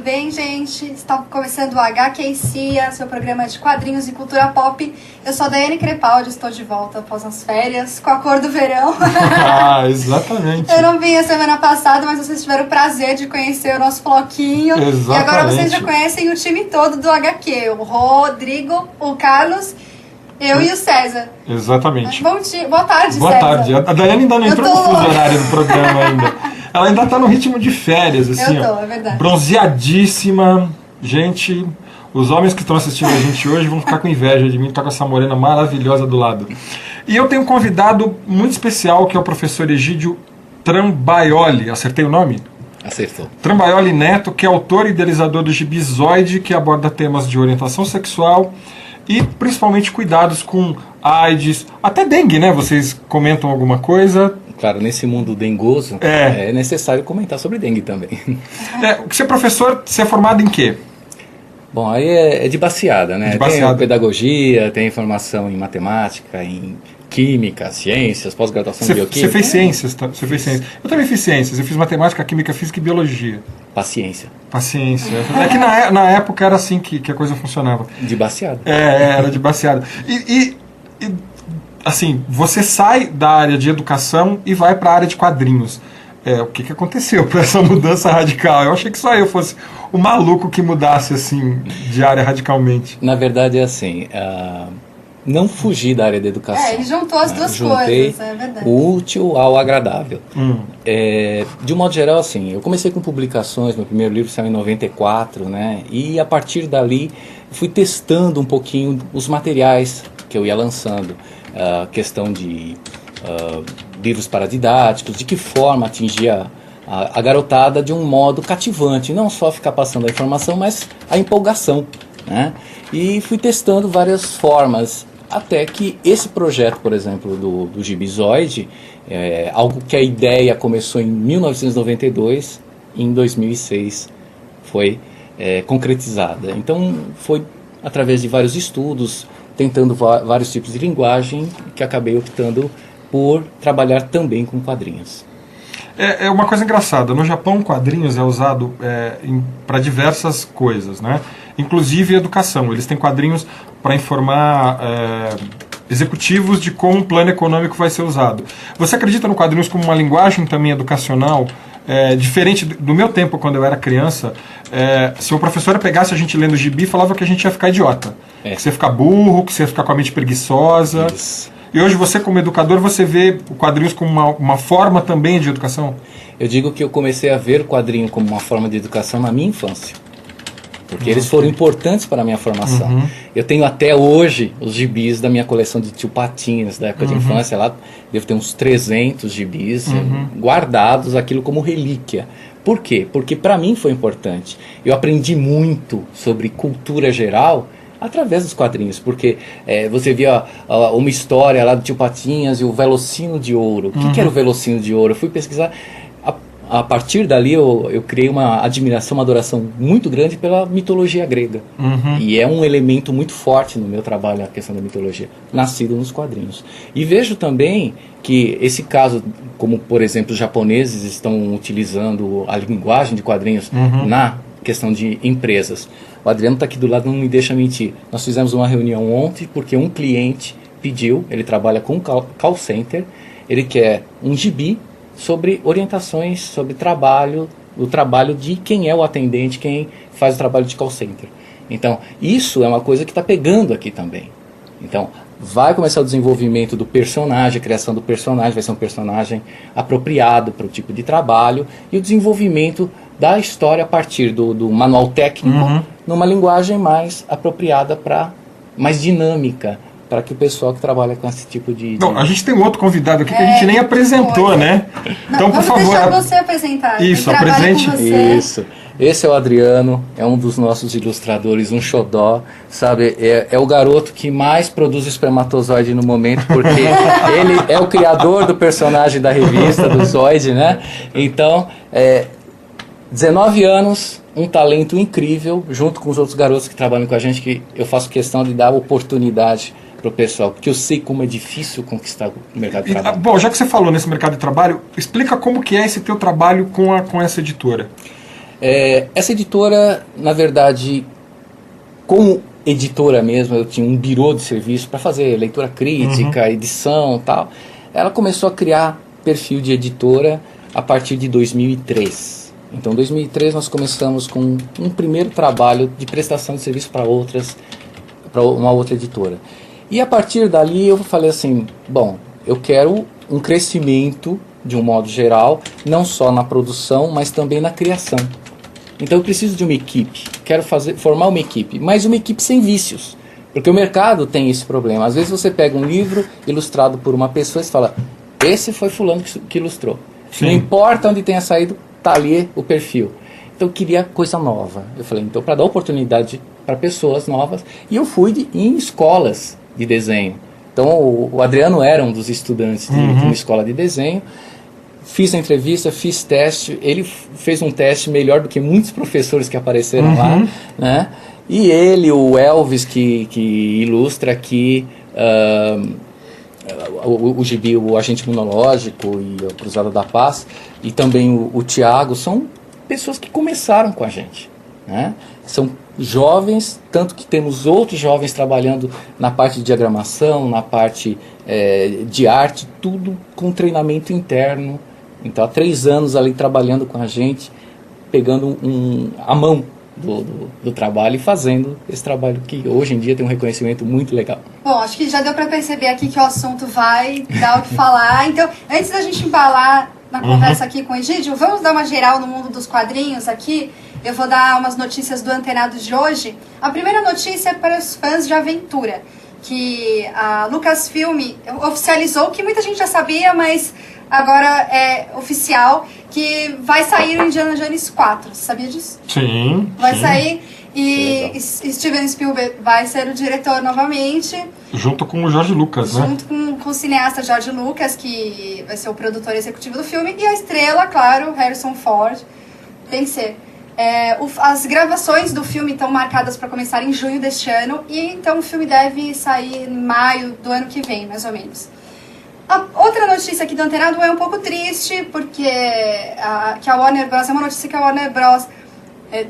bem, gente? Está começando o HQcia, seu programa de quadrinhos e cultura pop. Eu sou a Daiane Crepaldi, estou de volta após as férias, com a cor do verão. Exatamente. Eu não vim a semana passada, mas vocês tiveram o prazer de conhecer o nosso floquinho. Exatamente. E agora vocês já conhecem o time todo do HQ. O Rodrigo, o Carlos, eu e o César. Exatamente. Boa tarde, Boa César. tarde. A Daiane ainda não entrou no fuso horário do programa ainda. Ela ainda tá no ritmo de férias, assim. É verdade. Bronzeadíssima. Gente, os homens que estão assistindo a gente hoje vão ficar com inveja de mim, tá com essa morena maravilhosa do lado. E eu tenho um convidado muito especial, que é o professor Egídio Trambaioli. Acertei o nome? Acertou. Trambaioli Neto, que é autor e idealizador do gibi Zoide, que aborda temas de orientação sexual e principalmente cuidados com AIDS, até dengue, né? Vocês comentam alguma coisa? Claro, nesse mundo dengoso, é necessário comentar sobre dengue também. Você é professor, você é formado em quê? Bom, aí é de baseada, né? De baseada. Tem pedagogia, tem formação em matemática, em química, ciências, pós-graduação em bioquímica. Você fez ciências, tá? Você fez ciências. Eu também fiz ciências, eu fiz matemática, química, física e biologia. Paciência. Paciência. É que na época era assim que a coisa funcionava. De baseada. Era de baseada. E assim, você sai da área de educação e vai para a área de quadrinhos. O que aconteceu para essa mudança radical? Eu achei que só eu fosse o maluco que mudasse assim de área radicalmente. Na verdade é assim, não fugir da área da educação. Ele juntou as duas coisas, é verdade. O útil ao agradável. De um modo geral, assim, eu comecei com publicações, meu primeiro livro saiu em 94, né? E a partir dali fui testando um pouquinho os materiais que eu ia lançando. Questão de livros paradidáticos, de que forma atingir a garotada de um modo cativante, não só ficar passando a informação, mas a empolgação, né? E fui testando várias formas, até que esse projeto, por exemplo, do Gibi Zoide, algo que a ideia começou em 1992, e em 2006 foi concretizada. Então foi através de vários estudos, tentando vários tipos de linguagem, que acabei optando por trabalhar também com quadrinhos. É uma coisa engraçada, no Japão quadrinhos é usado para diversas coisas, né? Inclusive educação, eles têm quadrinhos para informar executivos de como o plano econômico vai ser usado. Você acredita no quadrinhos como uma linguagem também educacional? Diferente do meu tempo, quando eu era criança, se o professor pegasse a gente lendo gibi, falava que a gente ia ficar idiota. Que você ia ficar burro, que você ia ficar com a mente preguiçosa. Isso. E hoje você, como educador, você vê o quadrinhos como uma forma também de educação? Eu digo que eu comecei a ver o quadrinho como uma forma de educação na minha infância. Porque eles foram importantes para a minha formação. Eu tenho até hoje os gibis da minha coleção de Tio Patinhas, da época de infância. Lá devo ter uns 300 gibis guardados, aquilo como relíquia. Por quê? Porque para mim foi importante. Eu aprendi muito sobre cultura geral através dos quadrinhos, porque você via uma história lá do Tio Patinhas e o Velocino de Ouro. O que era o Velocino de Ouro? Eu fui pesquisar. A partir dali eu criei uma admiração, uma adoração muito grande pela mitologia grega. E é um elemento muito forte no meu trabalho, a questão da mitologia, nascido nos quadrinhos. E vejo também que esse caso, como por exemplo os japoneses estão utilizando a linguagem de quadrinhos na questão de empresas. O Adriano está aqui do lado, não me deixa mentir. Nós fizemos uma reunião ontem porque um cliente pediu, ele trabalha com call center, ele quer um gibi sobre orientações, sobre o trabalho de quem é o atendente, quem faz o trabalho de call center. Então, isso é uma coisa que está pegando aqui também. Então, vai começar o desenvolvimento do personagem, a criação do personagem, vai ser um personagem apropriado para o tipo de trabalho, e o desenvolvimento da história a partir do manual técnico, numa linguagem mais apropriada, mais dinâmica, para que o pessoal que trabalha com esse tipo de... Não, a gente tem um outro convidado aqui que a gente nem apresentou, né? Então, por favor... Vamos deixar você apresentar. Isso, apresente. Isso. Esse é o Adriano, é um dos nossos ilustradores, um xodó, sabe? É o garoto que mais produz espermatozoide no momento, porque ele é o criador do personagem da revista, do Zoide, né? Então, 19 anos, um talento incrível, junto com os outros garotos que trabalham com a gente, que eu faço questão de dar oportunidade para o pessoal, porque eu sei como é difícil conquistar o mercado de trabalho. Bom, já que você falou nesse mercado de trabalho, explica como que é esse teu trabalho com essa editora. Essa editora, na verdade, como editora mesmo, eu tinha um birô de serviço para fazer leitura crítica, edição e tal. Ela começou a criar perfil de editora a partir de 2003. Então, em 2003 nós começamos com um primeiro trabalho de prestação de serviço para uma outra editora. E a partir dali eu falei assim, bom, eu quero um crescimento de um modo geral, não só na produção, mas também na criação. Então eu preciso de uma equipe, quero formar uma equipe, mas uma equipe sem vícios, porque o mercado tem esse problema. Às vezes você pega um livro ilustrado por uma pessoa e fala, esse foi fulano que ilustrou. Sim. Não importa onde tenha saído, tá ali o perfil. Então eu queria coisa nova. Eu falei, então para dar oportunidade para pessoas novas, e eu fui em escolas de desenho. Então o Adriano era um dos estudantes de uma escola de desenho. Fiz a entrevista, fiz teste, ele fez um teste melhor do que muitos professores que apareceram lá, né? E ele, o Elvis, que ilustra aqui o gibi, o Agente Imunológico e a Cruzada da Paz, e também o Tiago, são pessoas que começaram com a gente, né? São jovens, tanto que temos outros jovens trabalhando na parte de diagramação, na parte de arte, tudo com treinamento interno. Então, há 3 anos ali trabalhando com a gente, pegando a mão do trabalho e fazendo esse trabalho que hoje em dia tem um reconhecimento muito legal. Bom, acho que já deu para perceber aqui que o assunto vai dar o que falar. Então, antes da gente embalar na conversa aqui com o Egídio, vamos dar uma geral no mundo dos quadrinhos aqui. Eu vou dar umas notícias do Antenado de hoje. A primeira notícia é para os fãs de aventura, que a Lucasfilm oficializou, que muita gente já sabia, mas agora é oficial, que vai sair o Indiana Jones 4. Você sabia disso? Sim. Vai sair e Steven Spielberg vai ser o diretor novamente. Junto com o George Lucas, né? Junto com o cineasta George Lucas, que vai ser o produtor executivo do filme. E a estrela, claro, Harrison Ford. Tem que ser. As gravações do filme estão marcadas para começar em junho deste ano. E então o filme deve sair em maio do ano que vem, mais ou menos. A outra notícia aqui do Antenado é um pouco triste, porque que a Warner Bros. É uma notícia que a Warner Bros.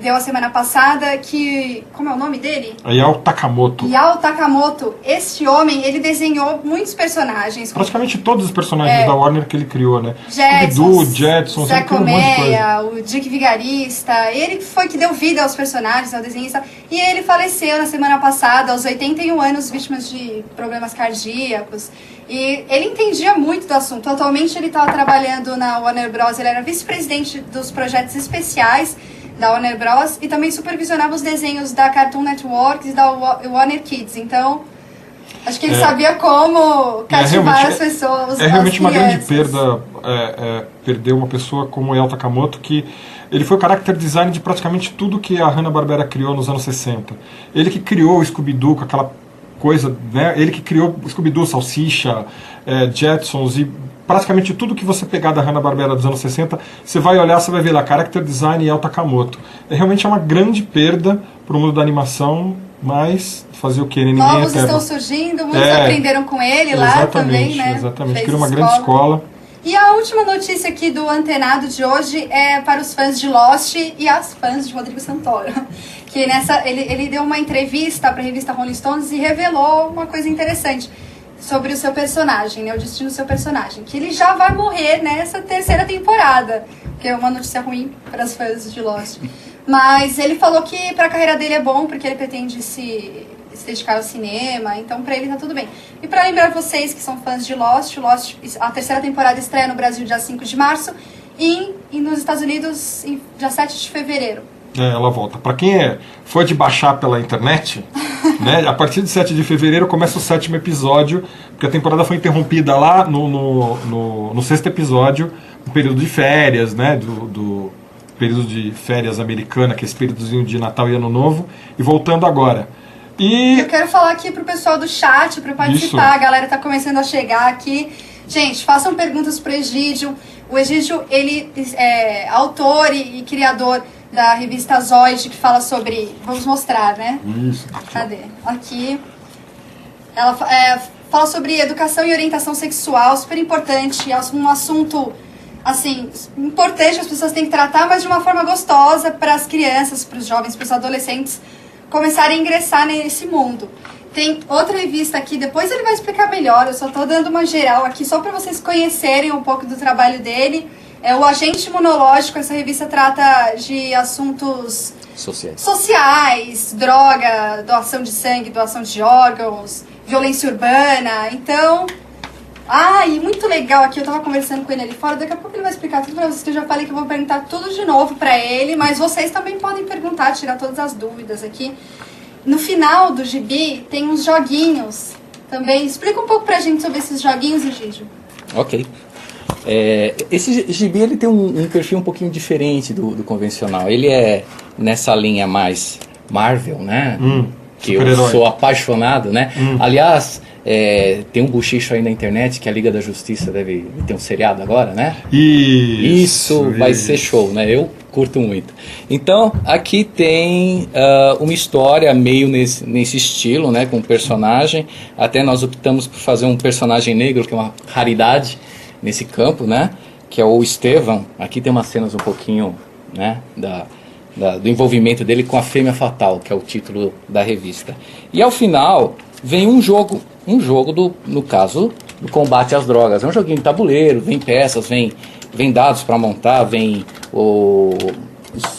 Deu a semana passada, que... Como é o nome dele? Yao Takamoto. Yao Takamoto. Este homem, ele desenhou muitos personagens. Praticamente todos os personagens da Warner que ele criou, né? Scooby-Doo, Jetsons, Zé Colmeia, o Dick Vigarista. Ele foi que deu vida aos personagens, ao desenhista. E ele faleceu na semana passada, aos 81 anos, vítima de problemas cardíacos. E ele entendia muito do assunto. Atualmente ele estava trabalhando na Warner Bros. Ele era vice-presidente dos projetos especiais da Warner Bros. E também supervisionava os desenhos da Cartoon Network e da Warner Kids. Então, acho que ele sabia como cativar as pessoas. É realmente uma grande perda perder uma pessoa como Yao Takamoto, que ele foi o character design de praticamente tudo que a Hanna-Barbera criou nos anos 60. Ele que criou o Scooby-Doo com aquela coisa, né? Ele que criou o Scooby-Doo, Salsicha, Jetsons e praticamente tudo que você pegar da Hanna-Barbera dos anos 60, você vai olhar, você vai ver lá, character design e Yao Takamoto. Realmente é uma grande perda para o mundo da animação, mas fazer o que? Novos estão surgindo, muitos aprenderam com ele lá também, né? Exatamente, criou uma grande escola. E a última notícia aqui do Antenado de hoje é para os fãs de Lost e as fãs de Rodrigo Santoro. Que ele deu uma entrevista para a revista Rolling Stones e revelou uma coisa interessante sobre o seu personagem, né, o destino do seu personagem, que ele já vai morrer nessa 3ª temporada, que é uma notícia ruim para os fãs de Lost. Mas ele falou que para a carreira dele é bom, porque ele pretende se dedicar ao cinema, então para ele tá tudo bem. E para lembrar vocês que são fãs de Lost, a 3ª temporada estreia no Brasil dia 5 de março e nos Estados Unidos dia 7 de fevereiro. Ela volta. Para quem é fã de baixar pela internet, né, a partir de 7 de fevereiro começa o 7º episódio, porque a temporada foi interrompida lá no 6º episódio, no período de férias, né, do período de férias americana, que é esse períodozinho de Natal e Ano Novo, e voltando agora. E eu quero falar aqui pro pessoal do chat, para participar, a galera tá começando a chegar aqui. Gente, façam perguntas pro Egídio. O Egídio, ele é autor e criador da revista Zoid, que fala sobre... Vamos mostrar, né? Isso. Cadê? Aqui. Ela fala sobre educação e orientação sexual, super importante. É um assunto assim, importante, as pessoas têm que tratar, mas de uma forma gostosa para as crianças, para os jovens, para os adolescentes começarem a ingressar nesse mundo. Tem outra revista aqui, depois ele vai explicar melhor, eu só tô dando uma geral aqui só para vocês conhecerem um pouco do trabalho dele. É o Agente Imunológico, essa revista trata de assuntos sociais, droga, doação de sangue, doação de órgãos, violência urbana, então... e muito legal aqui, eu tava conversando com ele ali fora, daqui a pouco ele vai explicar tudo pra vocês, que eu já falei que eu vou perguntar tudo de novo pra ele, mas vocês também podem perguntar, tirar todas as dúvidas aqui. No final do gibi tem uns joguinhos também. Explica um pouco pra gente sobre esses joguinhos, Egídio. Ok. Esse gibi ele tem um perfil um pouquinho diferente do convencional. Ele é nessa linha mais Marvel, né? Que eu sou apaixonado, né? Aliás, tem um bochicho aí na internet que a Liga da Justiça deve ter um seriado agora, né? Isso vai ser show, né? Eu curto muito. Então, aqui tem uma história meio nesse estilo, né? Com um personagem. Até nós optamos por fazer um personagem negro, que é uma raridade nesse campo, né? Que é o Estevão. Aqui tem umas cenas um pouquinho, né? Do envolvimento dele com a Fêmea Fatal, que é o título da revista. E ao final vem um jogo no caso do combate às drogas. É um joguinho de tabuleiro, vem peças, vem dados para montar, vem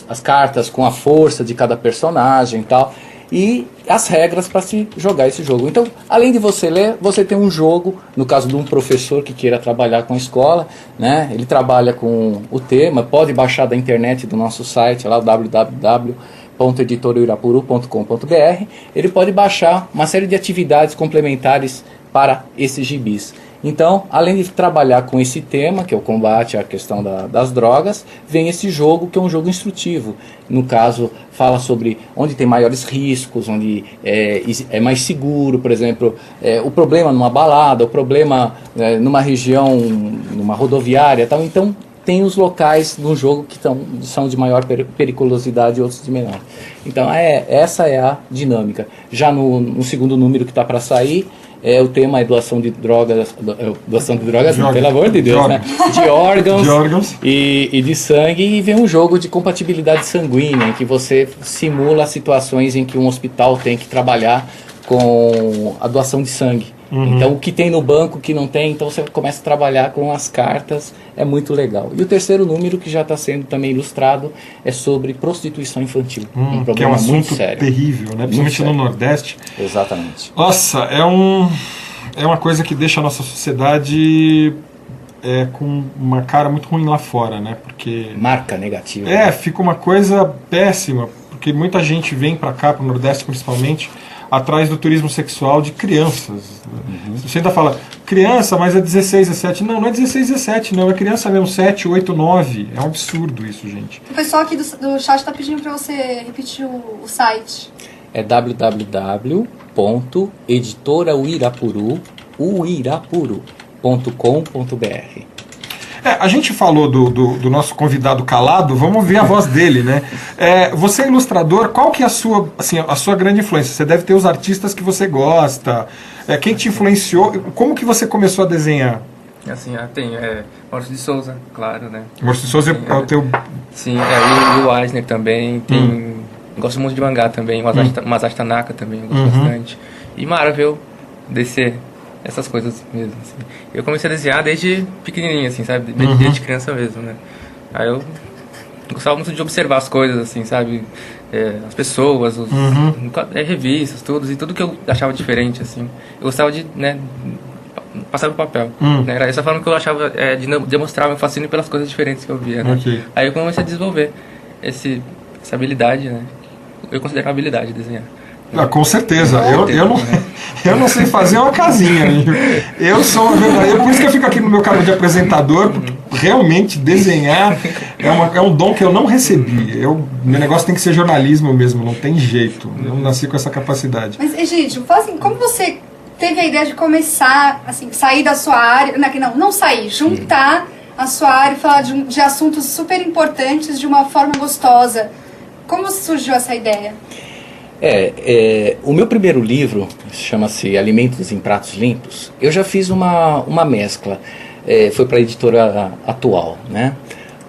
as cartas com a força de cada personagem e tal, e as regras para se jogar esse jogo. Então, além de você ler, você tem um jogo, no caso de um professor que queira trabalhar com a escola, né? Ele trabalha com o tema, pode baixar da internet do nosso site, lá www.editorairapuru.com.br. Ele pode baixar uma série de atividades complementares para esses gibis. Então, além de trabalhar com esse tema, que é o combate à questão das drogas, vem esse jogo, que é um jogo instrutivo. No caso, fala sobre onde tem maiores riscos, onde é mais seguro, por exemplo, o problema numa balada, o problema numa região, numa rodoviária, tal. Então, tem os locais no jogo que são de maior periculosidade e outros de menor. Então, essa é a dinâmica. Já no segundo número que está para sair, o tema é doação de drogas, não, pelo amor de Deus, né? De órgãos e de sangue, e vem um jogo de compatibilidade sanguínea, em que você simula situações em que um hospital tem que trabalhar com a doação de sangue. Então, o que tem no banco, o que não tem, então você começa a trabalhar com as cartas, é muito legal. E o terceiro número, que já está sendo também ilustrado, é sobre prostituição infantil. Um problema, que é um assunto muito sério, terrível, né? Principalmente no Nordeste. Exatamente. Nossa, é uma coisa que deixa a nossa sociedade com uma cara muito ruim lá fora, né? Porque marca negativa. Fica uma coisa péssima, porque muita gente vem para cá, para o Nordeste principalmente, atrás do turismo sexual de crianças. Você ainda fala, criança, mas é 16, 17. Não é 16, 17, não. É criança mesmo, 7, 8, 9. É um absurdo isso, gente. O pessoal aqui do chat está pedindo para você repetir o site. É www.editorairapuru.com.br. A gente falou do nosso convidado calado, vamos ver a voz dele, né? Você é ilustrador, qual que é a sua grande influência? Você deve ter os artistas que você gosta, quem te influenciou, como que você começou a desenhar? Assim, tem Maurício de Souza, claro, né? Maurício de Souza é o teu... Sim, e o Eisner também, gosto muito de mangá também, o Masashi Tanaka também, eu gosto bastante. E Marvel, DC... essas coisas mesmo, assim. Eu comecei a desenhar desde pequenininho, assim, sabe? Desde criança mesmo, né? Aí eu gostava muito de observar as coisas, assim, sabe? As pessoas, revistas, tudo que eu achava diferente, assim. Eu gostava de, né, passar no papel. Né? Era essa forma que eu achava de demonstrar meu fascínio pelas coisas diferentes que eu via, né? Okay. Aí eu comecei a desenvolver essa habilidade, né? Eu considero uma habilidade desenhar. Com certeza, eu não sei fazer uma casinha. Eu sou uma verdadeira. Por isso que eu fico aqui no meu cargo de apresentador, porque realmente desenhar é um dom que eu não recebi. Meu negócio tem que ser jornalismo mesmo, não tem jeito. Eu não nasci com essa capacidade. Mas, Egídio, fala assim, como você teve a ideia de começar, assim, sair da sua área, não sair, juntar a sua área e falar de assuntos super importantes de uma forma gostosa? Como surgiu essa ideia? O meu primeiro livro chama-se Alimentos em Pratos Limpos. Eu já fiz uma mescla. foi para a editora atual, né?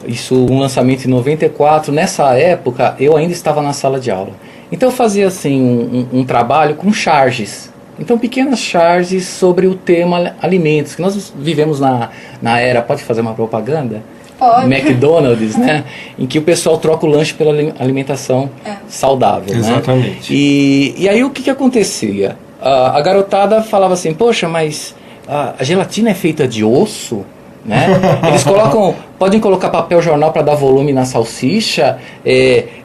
Isso, um lançamento em 94. Nessa época, eu ainda estava na sala de aula. Então eu fazia assim um trabalho com charges. Então, pequenas charges sobre o tema alimentos, que nós vivemos na era, pode fazer uma propaganda? Pode. McDonald's, né? Em que o pessoal troca o lanche pela alimentação saudável. Exatamente. Né? E aí o que acontecia? A garotada falava assim, poxa, mas a gelatina é feita de osso? Né? Eles podem colocar papel jornal para dar volume na salsicha,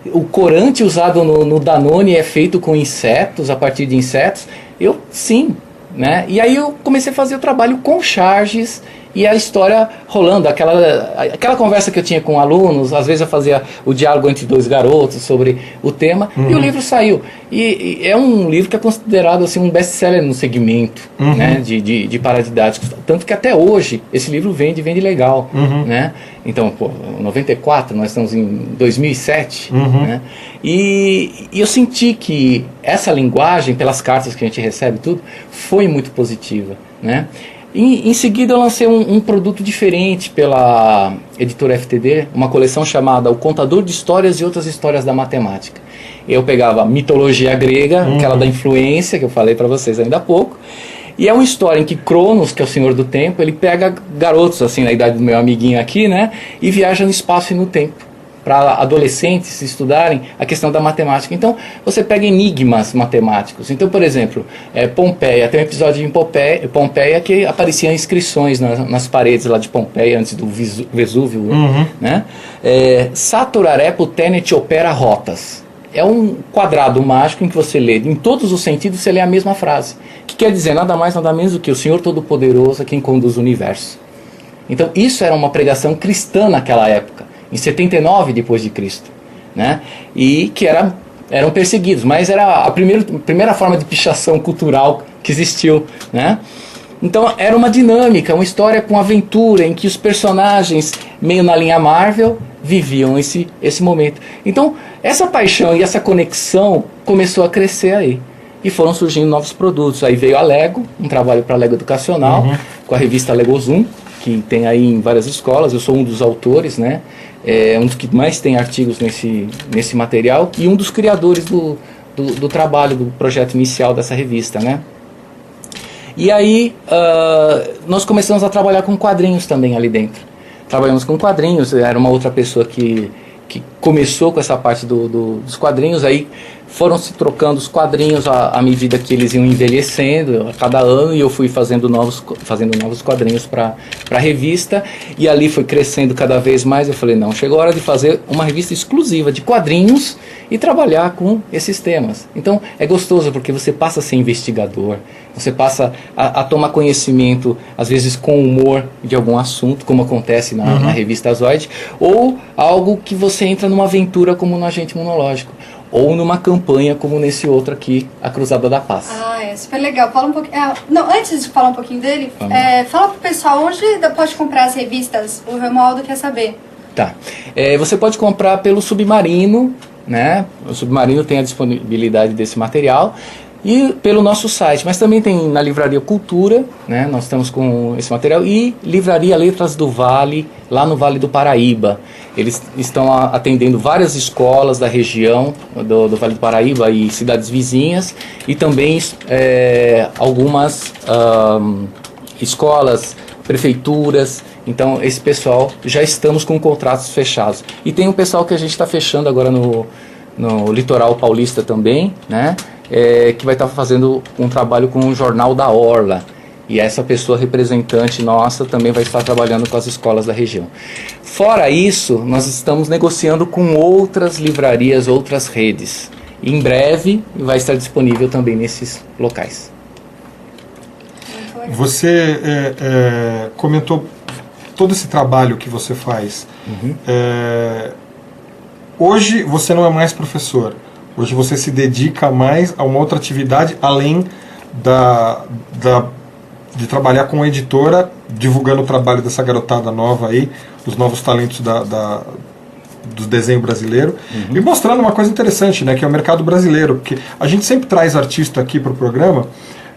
o corante usado no Danone é feito com insetos, a partir de insetos. Sim, né? E aí eu comecei a fazer o trabalho com charges e a história rolando, aquela conversa que eu tinha com alunos, às vezes eu fazia o diálogo entre dois garotos sobre o tema, e o livro saiu. E é um livro que é considerado assim, um best-seller no segmento, né, de paradidáticos, tanto que até hoje esse livro vende legal. Né? Então, 94, nós estamos em 2007, né? E eu senti que essa linguagem, pelas cartas que a gente recebe tudo, foi muito positiva, né? Em seguida eu lancei um produto diferente pela editora FTD, uma coleção chamada O Contador de Histórias e Outras Histórias da Matemática. Eu pegava a mitologia grega, aquela da influência, que eu falei para vocês ainda há pouco, e é uma história em que Cronos, que é o senhor do tempo, ele pega garotos, assim, na idade do meu amiguinho aqui, né, e viaja no espaço e no tempo, para adolescentes estudarem a questão da matemática. Então, você pega enigmas matemáticos. Então, por exemplo, Pompeia, tem um episódio em Pompeia que apareciam inscrições nas paredes lá de Pompeia, antes do Vesúvio, né? Saturaré tenet opera rotas. É um quadrado mágico em que você lê, em todos os sentidos, você lê a mesma frase, que quer dizer nada mais, nada menos do que o Senhor Todo-Poderoso é quem conduz o universo. Então, isso era uma pregação cristã naquela época, em 79 depois de Cristo, né? E que eram perseguidos, mas era a primeira forma de pichação cultural que existiu, né? Então era uma dinâmica, uma história com aventura, em que os personagens, meio na linha Marvel, viviam esse momento. Então essa paixão e essa conexão começou a crescer aí. E foram surgindo novos produtos. Aí veio a Lego, um trabalho para a Lego Educacional, com a revista Lego Zoom, que tem aí em várias escolas. Eu sou um dos autores, né? Um dos que mais tem artigos nesse material e um dos criadores do trabalho, do projeto inicial dessa revista, né? E aí nós começamos a trabalhar com quadrinhos também ali dentro. Trabalhamos com quadrinhos, era uma outra pessoa que começou com essa parte dos quadrinhos, aí foram se trocando os quadrinhos à medida que eles iam envelhecendo a cada ano, e eu fui fazendo novos quadrinhos para a revista, e ali foi crescendo cada vez mais. Eu falei, não, chegou a hora de fazer uma revista exclusiva de quadrinhos e trabalhar com esses temas. Então é gostoso, porque você passa a ser investigador, você passa a tomar conhecimento, às vezes com humor, de algum assunto, como acontece na revista Zoide, ou algo que você entra numa aventura como no Agente Imunológico, ou numa campanha como nesse outro aqui, a Cruzada da Paz. É super legal. Fala um pouquinho. Não, antes de falar um pouquinho dele, fala pro pessoal onde pode comprar as revistas. O Romualdo quer saber. Tá. Você pode comprar pelo Submarino, né? O Submarino tem a disponibilidade desse material. E pelo nosso site, mas também tem na Livraria Cultura, né? Nós estamos com esse material, e Livraria Letras do Vale, lá no Vale do Paraíba. Eles estão atendendo várias escolas da região do Vale do Paraíba e cidades vizinhas, e também algumas escolas, prefeituras. Então esse pessoal, já estamos com contratos fechados. E tem um pessoal que a gente está fechando agora no litoral paulista também, né? Que vai estar fazendo um trabalho com o Jornal da Orla. E essa pessoa representante nossa também vai estar trabalhando com as escolas da região. Fora isso, nós estamos negociando com outras livrarias, outras redes. E em breve vai estar disponível também nesses locais. Você comentou todo esse trabalho que você faz. Hoje você não é mais professor. Hoje você se dedica mais a uma outra atividade, além de trabalhar com a editora, divulgando o trabalho dessa garotada nova aí, os novos talentos do desenho brasileiro, e mostrando uma coisa interessante, né, que é o mercado brasileiro, porque a gente sempre traz artista aqui para o programa,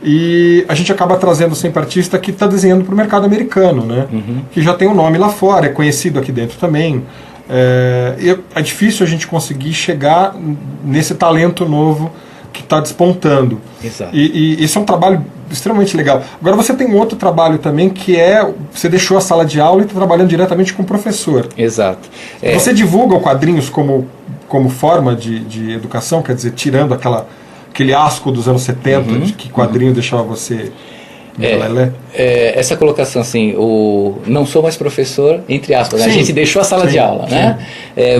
e a gente acaba trazendo sempre artista que está desenhando para o mercado americano, né? Que já tem um nome lá fora, é conhecido aqui dentro também. E é difícil a gente conseguir chegar nesse talento novo que está despontando. Exato. E esse é um trabalho extremamente legal. Agora você tem um outro trabalho também, que você deixou a sala de aula e está trabalhando diretamente com o professor. Exato. Você divulga quadrinhos como forma de educação, quer dizer, tirando aquele asco dos anos 70, de que quadrinho deixava você... essa colocação assim, não sou mais professor, entre aspas, né? A gente deixou a sala de aula, né?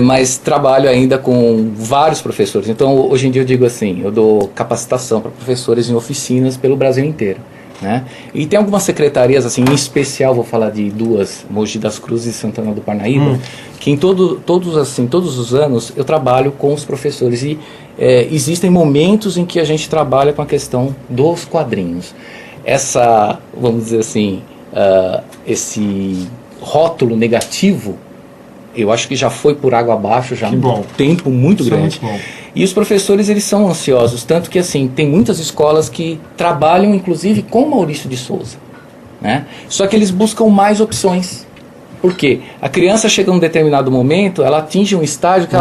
Mas trabalho ainda com vários professores. Então hoje em dia eu digo assim, eu dou capacitação para professores em oficinas pelo Brasil inteiro, né? E tem algumas secretarias assim, em especial vou falar de duas, Mogi das Cruzes e Santana do Parnaíba, que em todos os anos eu trabalho com os professores e existem momentos em que a gente trabalha com a questão dos quadrinhos. Vamos dizer assim, esse rótulo negativo, eu acho que já foi por água abaixo já há um tempo muito grande. Muito bom. E os professores, eles são ansiosos, tanto que assim, tem muitas escolas que trabalham inclusive com Maurício de Souza, né? Só que eles buscam mais opções. Por quê? A criança chega num determinado momento, ela atinge um estágio que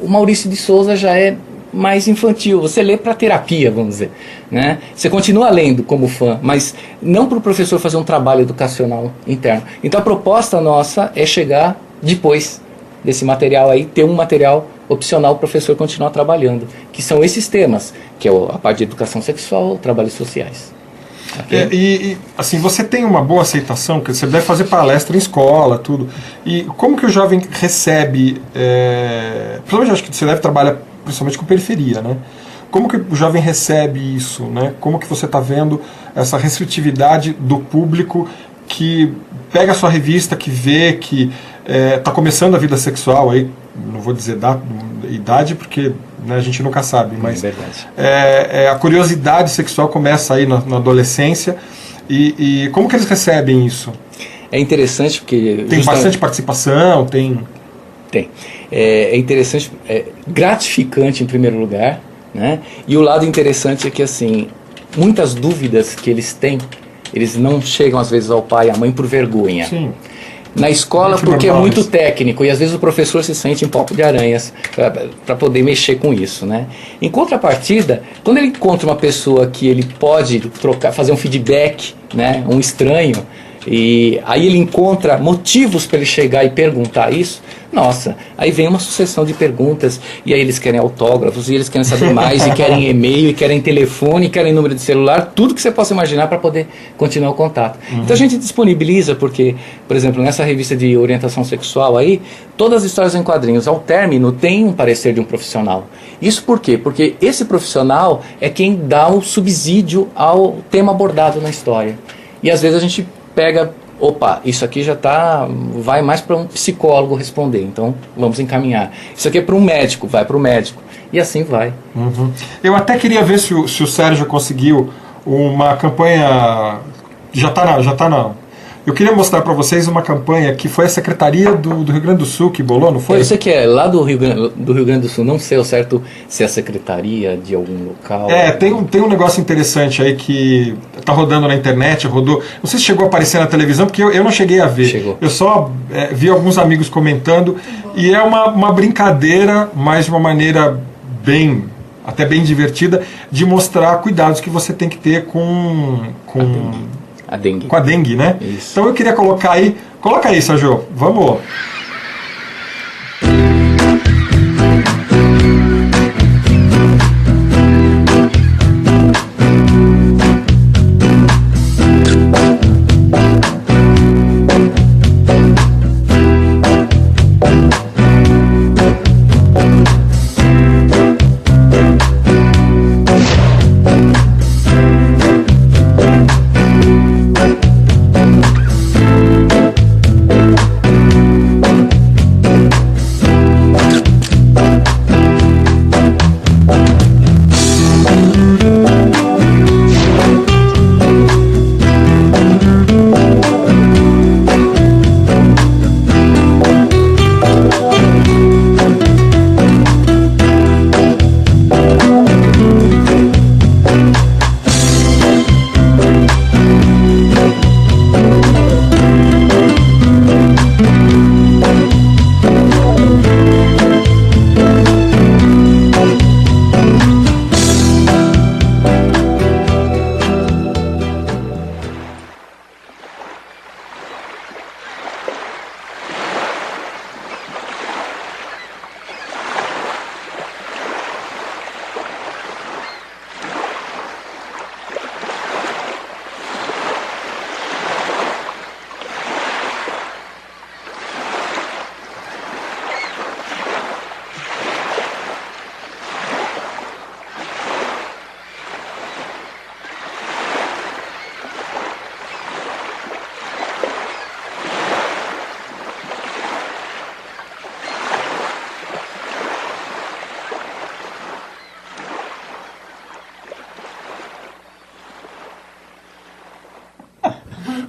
o Maurício de Souza já é mais infantil, você lê para terapia, vamos dizer, né? Você continua lendo como fã, mas não para o professor fazer um trabalho educacional interno. Então a proposta nossa é chegar depois desse material aí, ter um material opcional para o professor continuar trabalhando, que são esses temas, que é a parte de educação sexual, trabalhos sociais. Okay? Assim, você tem uma boa aceitação, que você deve fazer palestra em escola, tudo. E como que o jovem recebe, principalmente acho que você deve trabalhar principalmente com periferia, né? Como que o jovem recebe isso, né? Como que você está vendo essa receptividade do público que pega a sua revista, que vê que está começando a vida sexual, aí não vou dizer idade porque, né, a gente nunca sabe, mas a curiosidade sexual começa aí na adolescência e como que eles recebem isso? É interessante porque... Tem bastante participação, tem... É interessante, gratificante em primeiro lugar, né? E o lado interessante é que assim, muitas dúvidas que eles têm, eles não chegam às vezes ao pai e à mãe por vergonha. Sim. Na escola porque é muito técnico e às vezes o professor se sente em palco de aranhas para poder mexer com isso, né? Em contrapartida, quando ele encontra uma pessoa que ele pode fazer um feedback, né, um estranho, e aí ele encontra motivos para ele chegar e perguntar isso, nossa, aí vem uma sucessão de perguntas, e aí eles querem autógrafos, e eles querem saber mais, e querem e-mail, e querem telefone, e querem número de celular, tudo que você possa imaginar para poder continuar o contato. Então a gente disponibiliza, porque, por exemplo, nessa revista de orientação sexual aí, todas as histórias em quadrinhos, ao término, tem um parecer de um profissional. Isso por quê? Porque esse profissional é quem dá o subsídio ao tema abordado na história. E às vezes a gente pega, opa, isso aqui já vai mais para um psicólogo responder, então vamos encaminhar. Isso aqui é para um médico, vai para o médico. E assim vai. Eu até queria ver se o Sérgio conseguiu uma campanha, já está na... Eu queria mostrar para vocês uma campanha que foi a Secretaria do Rio Grande do Sul que bolou, não foi? Eu sei que é lá do Rio Grande do Sul, não sei ao certo se é a Secretaria de algum local. Tem um negócio interessante aí que tá rodando na internet, rodou. Não sei se chegou a aparecer na televisão, porque eu não cheguei a ver. Chegou. Eu só vi alguns amigos comentando, e é uma brincadeira, mas de uma maneira até bem divertida, de mostrar cuidados que você tem que ter com a dengue. Com a dengue, né? Isso. Então eu queria colocar aí. Coloca aí, Sérgio. Vamos.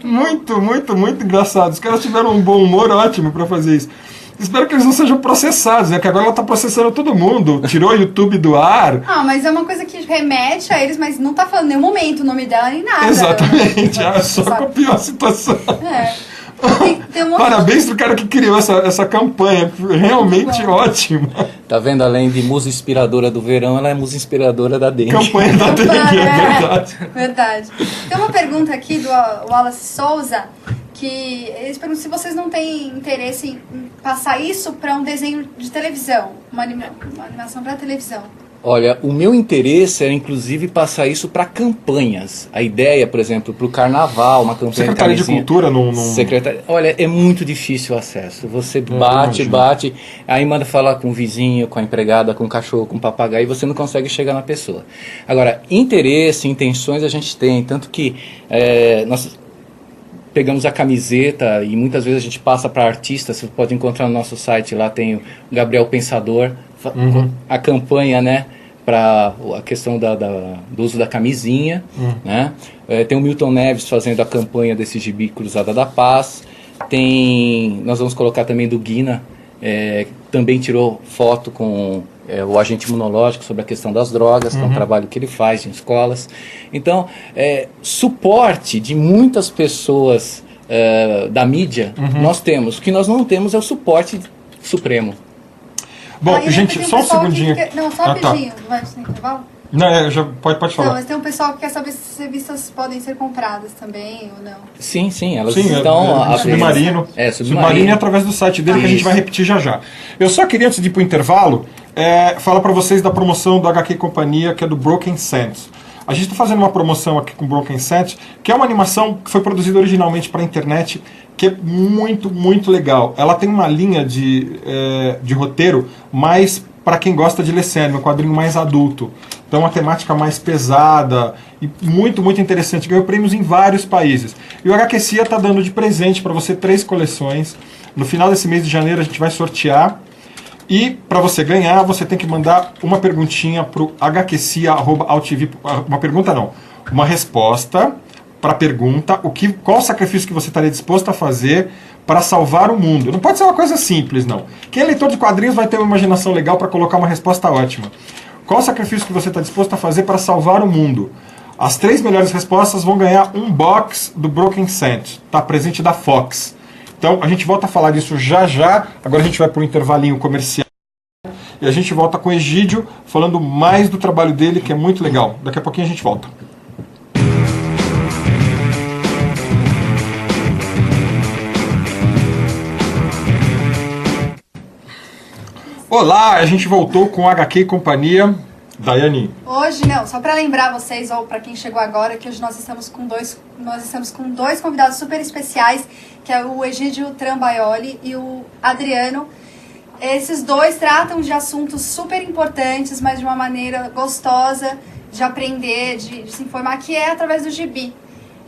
Muito, muito, muito engraçado. Os caras tiveram um bom humor ótimo para fazer isso. Espero que eles não sejam processados, né? Que agora ela tá processando todo mundo. Tirou o YouTube do ar. Ah, mas é uma coisa que remete a eles, mas não tá falando em nenhum momento o nome dela nem nada. Exatamente. Só copiou a situação. Tem um monte Parabéns pro cara que criou essa campanha. Realmente ótima. Tá vendo? Além de musa inspiradora do verão, ela é musa inspiradora da dengue. Campanha da dengue, é verdade. Verdade. Tem uma pergunta aqui do Wallace Souza, que eles perguntam se vocês não têm interesse em passar isso para um desenho de televisão, uma animação para televisão. Olha, o meu interesse era inclusive passar isso para campanhas. A ideia, por exemplo, para o carnaval, uma campanha Secretaria de Cultura não... Olha, é muito difícil o acesso. Você bate, aí manda falar com o vizinho, com a empregada, com o cachorro, com o papagaio, e você não consegue chegar na pessoa. Agora, interesse, intenções a gente tem, tanto que nós pegamos a camiseta e muitas vezes a gente passa para artistas. Você pode encontrar no nosso site, lá tem o Gabriel Pensador, a campanha, né, para a questão do uso da camisinha, né? Tem o Milton Neves fazendo a campanha desse gibi Cruzada da Paz. Nós vamos colocar também do Guina, também tirou foto com o agente imunológico sobre a questão das drogas, que é um trabalho que ele faz em escolas. Então, suporte de muitas pessoas da mídia nós temos. O que nós não temos é o suporte supremo. Bom, gente, só um segundinho. Não, só rapidinho. Vai no intervalo? Não, já pode falar. Não, mas tem um pessoal que quer saber se as revistas podem ser compradas também ou não. Sim, elas estão... Submarino. Submarino é através do site dele, que a gente vai repetir já. Eu só queria, antes de ir pro intervalo, falar para vocês da promoção do HQ Companhia, que é do Broken Sands. A gente está fazendo uma promoção aqui com Broken Sands, que é uma animação que foi produzida originalmente para a internet, que é muito, muito legal. Ela tem uma linha de roteiro mais para quem gosta de ler série, um quadrinho mais adulto. Então, uma temática mais pesada e muito, muito interessante. Ganhou prêmios em vários países. E o HQcia está dando de presente para você 3 coleções. No final desse mês de janeiro a gente vai sortear. E para você ganhar, você tem que mandar uma perguntinha para o hqcia@altv. Uma pergunta não, uma resposta para a pergunta, qual o sacrifício que você estaria disposto a fazer para salvar o mundo. Não pode ser uma coisa simples, não. Quem é leitor de quadrinhos vai ter uma imaginação legal para colocar uma resposta ótima. Qual o sacrifício que você está disposto a fazer para salvar o mundo? As 3 melhores respostas vão ganhar um box do Broken Sands, tá? Presente da Fox. Então, a gente volta a falar disso já. Agora a gente vai para um intervalinho comercial. E a gente volta com o Egídio, falando mais do trabalho dele, que é muito legal. Daqui a pouquinho a gente volta. Olá, a gente voltou com HQ Companhia. Daiane. Hoje, não, só para lembrar vocês, ou para quem chegou agora, que hoje nós estamos com dois convidados super especiais, que é o Egídio Trambaioli e o Adriano. Esses dois tratam de assuntos super importantes, mas de uma maneira gostosa de aprender, de se informar, que é através do gibi.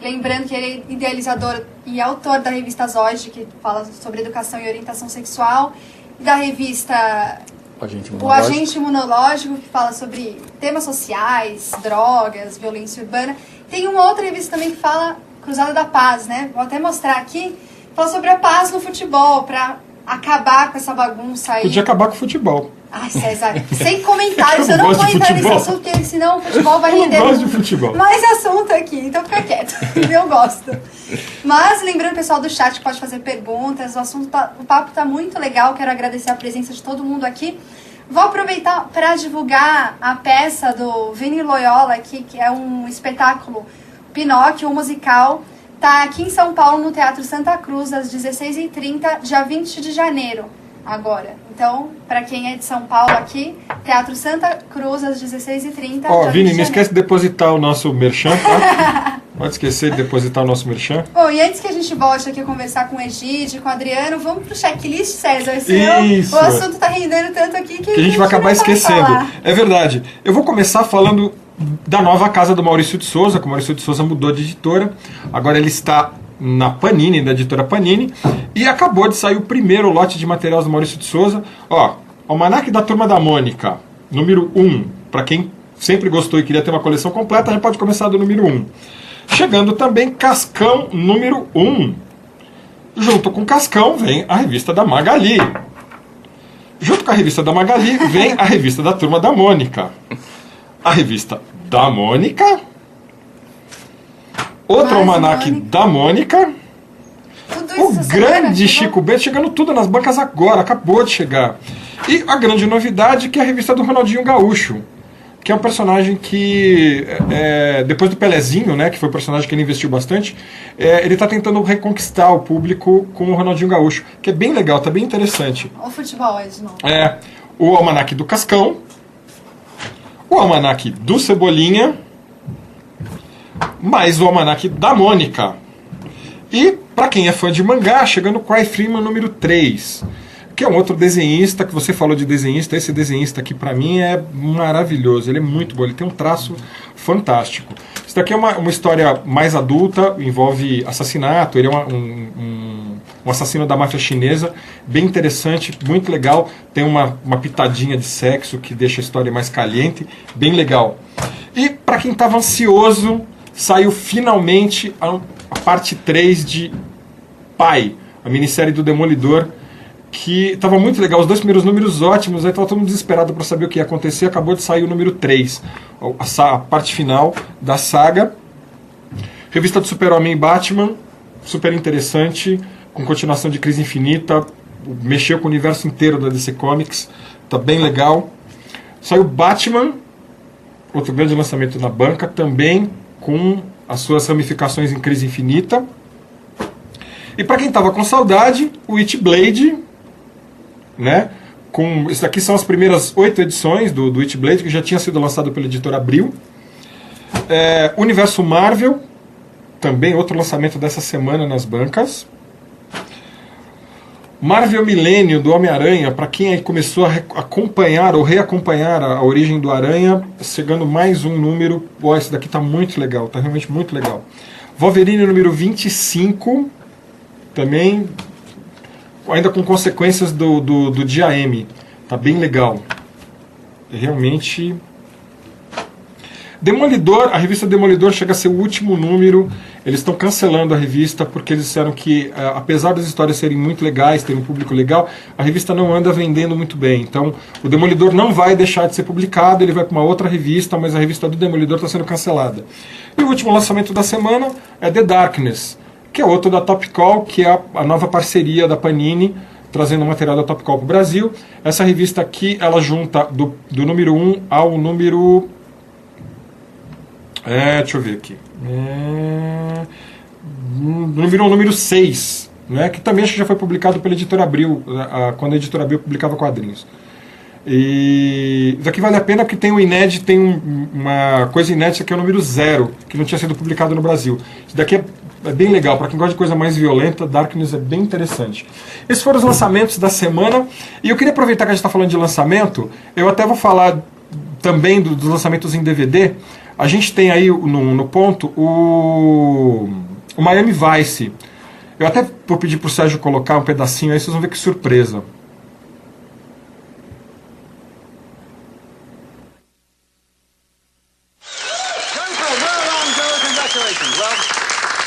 Lembrando que ele é idealizador e autor da revista Zoide, que fala sobre educação e orientação sexual, e da revista O Agente Imunológico, que fala sobre temas sociais, drogas, violência urbana. Tem uma outra revista também que fala Cruzada da Paz, né? Vou até mostrar aqui. Fala sobre a paz no futebol, pra acabar com essa bagunça aí. Podia acabar com o futebol. Ai, César, sem comentários, eu não vou entrar nesse assunto, porque senão o futebol vai render mais assunto aqui, então fica quieto, eu gosto. Mas lembrando o pessoal do chat que pode fazer perguntas, o papo tá muito legal, quero agradecer a presença de todo mundo aqui. Vou aproveitar para divulgar a peça do Vini Loyola aqui, que é um espetáculo Pinóquio, um musical. Tá aqui em São Paulo, no Teatro Santa Cruz, às 16h30, dia 20 de janeiro, agora. Então, para quem é de São Paulo aqui, Teatro Santa Cruz, às 16h30. Ó, Vini, não esquece de depositar o nosso merchan, tá? Pode esquecer de depositar o nosso merchan. Bom, e antes que a gente volte aqui a conversar com o Egídio, com o Adriano, vamos pro checklist, César. Isso. O assunto tá rendendo tanto aqui que a gente vai acabar esquecendo. É verdade. Eu vou começar falando da nova casa do Maurício de Souza, que o Maurício de Souza mudou de editora. Agora ele está na Panini, da editora Panini, e acabou de sair o primeiro lote de materiais do Maurício de Souza. Ó, Almanaque da Turma da Mônica, número 1. Para quem sempre gostou e queria ter uma coleção completa, já pode começar do número 1. Chegando também Cascão número 1. Junto com Cascão vem a revista da Magali. Junto com a revista da Magali vem a revista da Turma da Mônica. A revista da Mônica. Outro almanaque da Mônica. O grande Chico Bento, chegando tudo nas bancas agora, acabou de chegar. E a grande novidade que é a revista do Ronaldinho Gaúcho, que é um personagem que, depois do Pelezinho, né, que foi o personagem que ele investiu bastante, ele está tentando reconquistar o público com o Ronaldinho Gaúcho, que é bem legal, tá bem interessante. O futebol, Edson. O almanaque do Cascão, o almanaque do Cebolinha, mais o almanaque da Mônica. E, para quem é fã de mangá, chegando o Cry Freeman número 3, que é um outro desenhista, que você falou de desenhista, esse desenhista aqui para mim é maravilhoso, ele é muito bom, ele tem um traço fantástico. Isso daqui é uma história mais adulta, envolve assassinato, ele é um assassino da máfia chinesa, bem interessante, muito legal, tem uma pitadinha de sexo que deixa a história mais caliente, bem legal. E para quem estava ansioso, saiu finalmente a parte 3 de Pai, a minissérie do Demolidor, que estava muito legal, os 2 primeiros números ótimos, aí estava todo mundo desesperado para saber o que ia acontecer, acabou de sair o número 3, a parte final da saga. Revista do Super-Homem e Batman, super interessante, com continuação de Crise Infinita, mexeu com o universo inteiro da DC Comics, tá bem legal. Saiu Batman, outro grande lançamento na banca, também com as suas ramificações em Crise Infinita. E para quem estava com saudade, o Witchblade, né? Isso daqui são as primeiras 8 edições do Witchblade, que já tinha sido lançado pela editora Abril. Universo Marvel, também outro lançamento dessa semana nas bancas. Marvel Milênio, do Homem-Aranha, para quem aí começou a acompanhar ou reacompanhar a origem do Aranha, chegando mais um número. Esse daqui tá muito legal, tá realmente muito legal. Wolverine número 25, também ainda com consequências do dia M, tá bem legal. Realmente... Demolidor, a revista Demolidor chega a ser o último número. Eles estão cancelando a revista porque eles disseram que, apesar das histórias serem muito legais, terem um público legal, a revista não anda vendendo muito bem. Então, o Demolidor não vai deixar de ser publicado, ele vai para uma outra revista, mas a revista do Demolidor está sendo cancelada. E o último lançamento da semana é The Darkness, que é outro da Top Call, que é a nova parceria da Panini, trazendo material da Top Call para o Brasil. Essa revista aqui, ela junta do número 1 ao número... deixa eu ver aqui. Número 6, né, que também acho que já foi publicado pela editora Abril, quando a editora Abril publicava quadrinhos. E isso aqui vale a pena porque tem um inédito, tem uma coisa inédita que é o número 0, que não tinha sido publicado no Brasil. Isso daqui é bem legal, para quem gosta de coisa mais violenta, Darkness é bem interessante. Esses foram os lançamentos da semana, e eu queria aproveitar que a gente está falando de lançamento, eu até vou falar também dos lançamentos em DVD. A gente tem aí no ponto o Miami Vice. Eu até vou pedir para o Sérgio colocar um pedacinho aí, vocês vão ver que surpresa.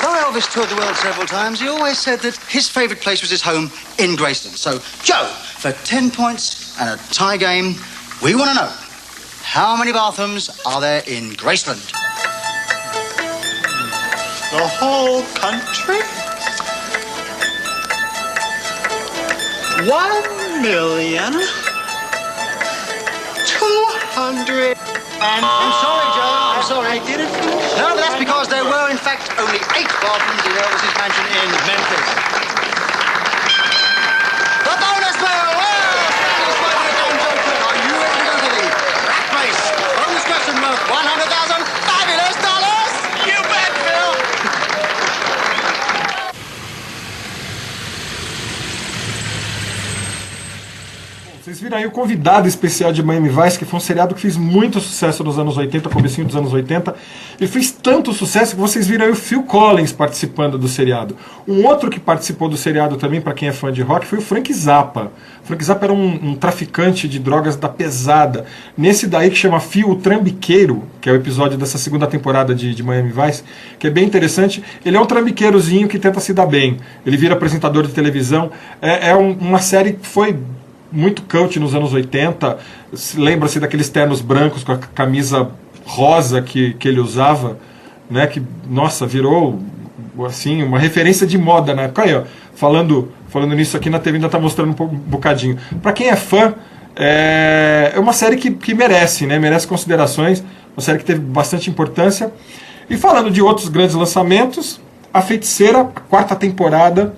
Though Elvis toured the world several times, he always said that his favourite place was his home in Graceland. So, Joe, for 10 points and a tie game, we want to know, how many bathrooms are there in Graceland? The whole country? 1,200,000. I'm sorry, Joe, I'm sorry. I did it. No, but that's because there were, in fact, only 8 bathrooms in Elvis's mansion in Memphis. The bonus bell! Are you ready to go to the rat race? Bonus question worth $100,000 fabulous dollars! You bet, Phil! Vocês viram aí o convidado especial de Miami Vice, que foi um seriado que fez muito sucesso nos anos 80, comecinho dos anos 80, e fez tanto sucesso que vocês viram aí o Phil Collins participando do seriado. Um outro que participou do seriado também, para quem é fã de rock, foi o Frank Zappa. O Frank Zappa era um traficante de drogas da pesada. Nesse daí que chama Phil o Trambiqueiro, que é o episódio dessa segunda temporada de Miami Vice, que é bem interessante, ele é um trambiqueirozinho que tenta se dar bem. Ele vira apresentador de televisão. Uma série que foi muito cult nos anos 80, lembra-se daqueles ternos brancos com a camisa rosa que ele usava, né, que, nossa, virou assim, uma referência de moda na época. Aí, ó, falando nisso aqui na TV ainda está mostrando um bocadinho. Para quem é fã, é uma série que merece, né, merece considerações, uma série que teve bastante importância. E falando de outros grandes lançamentos, A Feiticeira, a 4ª temporada,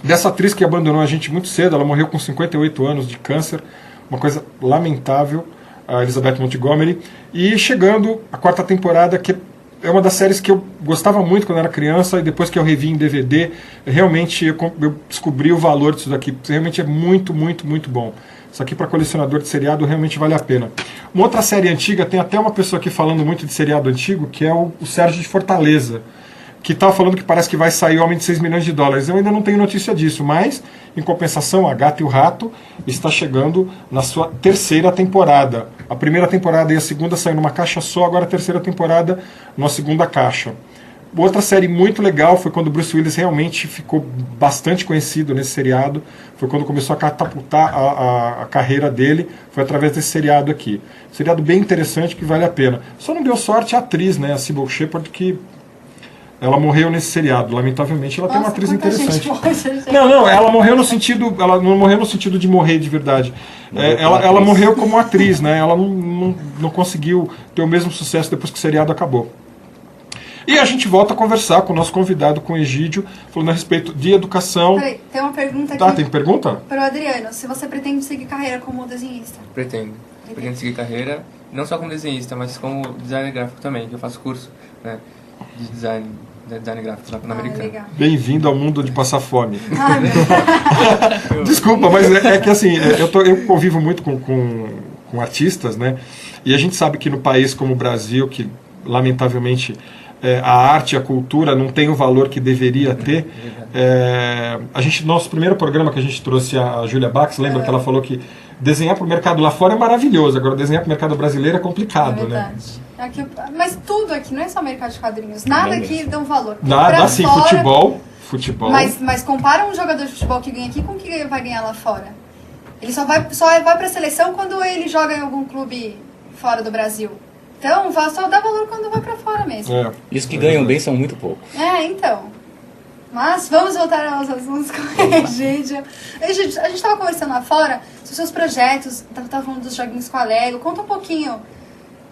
dessa atriz que abandonou a gente muito cedo. Ela morreu com 58 anos de câncer, uma coisa lamentável, a Elizabeth Montgomery. E chegando a 4ª temporada, que é uma das séries que eu gostava muito quando era criança, e depois que eu revi em DVD, realmente eu descobri o valor disso daqui. Realmente é muito, muito, muito bom. Isso aqui para colecionador de seriado realmente vale a pena. Uma outra série antiga, tem até uma pessoa aqui falando muito de seriado antigo, que é o Sérgio de Fortaleza, que estava falando que parece que vai sair Homem de 6 milhões de dólares. Eu ainda não tenho notícia disso, mas, em compensação, A Gata e o Rato está chegando na sua 3ª temporada. A primeira temporada e a segunda saíram numa caixa só, agora a 3ª temporada numa segunda caixa. Outra série muito legal foi quando o Bruce Willis realmente ficou bastante conhecido nesse seriado. Foi quando começou a catapultar a carreira dele. Foi através desse seriado aqui. Seriado bem interessante, que vale a pena. Só não deu sorte a atriz, né, a Sybil Shepherd, que ela morreu nesse seriado. Lamentavelmente, ela tem uma atriz interessante. Não, ela morreu no sentido, ela não morreu no sentido de morrer de verdade. Ela morreu como atriz, né? Ela não conseguiu ter o mesmo sucesso depois que o seriado acabou. E a gente volta a conversar com o nosso convidado, com o Egídio, falando a respeito de educação. Peraí, tem uma pergunta aqui. Tá, tem pergunta? Para o Adriano, se você pretende seguir carreira como desenhista? Pretendo seguir carreira, não só como desenhista, mas como designer gráfico também, que eu faço curso, né, de design gráfico lá na Americana. Bem-vindo ao mundo de passar fome. Desculpa, mas é que assim, eu convivo muito com artistas, né? E a gente sabe que no país como o Brasil, que lamentavelmente a arte e a cultura não tem o valor que deveria ter. Nosso primeiro programa que a gente trouxe a Júlia Bax, lembra que ela falou que desenhar para o mercado lá fora é maravilhoso, agora desenhar para o mercado brasileiro é complicado, né? Aqui, mas tudo aqui, não é só mercado de quadrinhos, nada aqui dá um valor. Nada, assim, fora, futebol. Mas compara um jogador de futebol que ganha aqui com o que vai ganhar lá fora. Ele só vai para a seleção quando ele joga em algum clube fora do Brasil. Então, só dá valor quando vai pra fora mesmo. E os que ganham bem são muito poucos. Então. Mas vamos voltar aos assuntos com a Egídio. A gente tava conversando lá fora sobre seus projetos, tava falando dos joguinhos com a Lego. Conta um pouquinho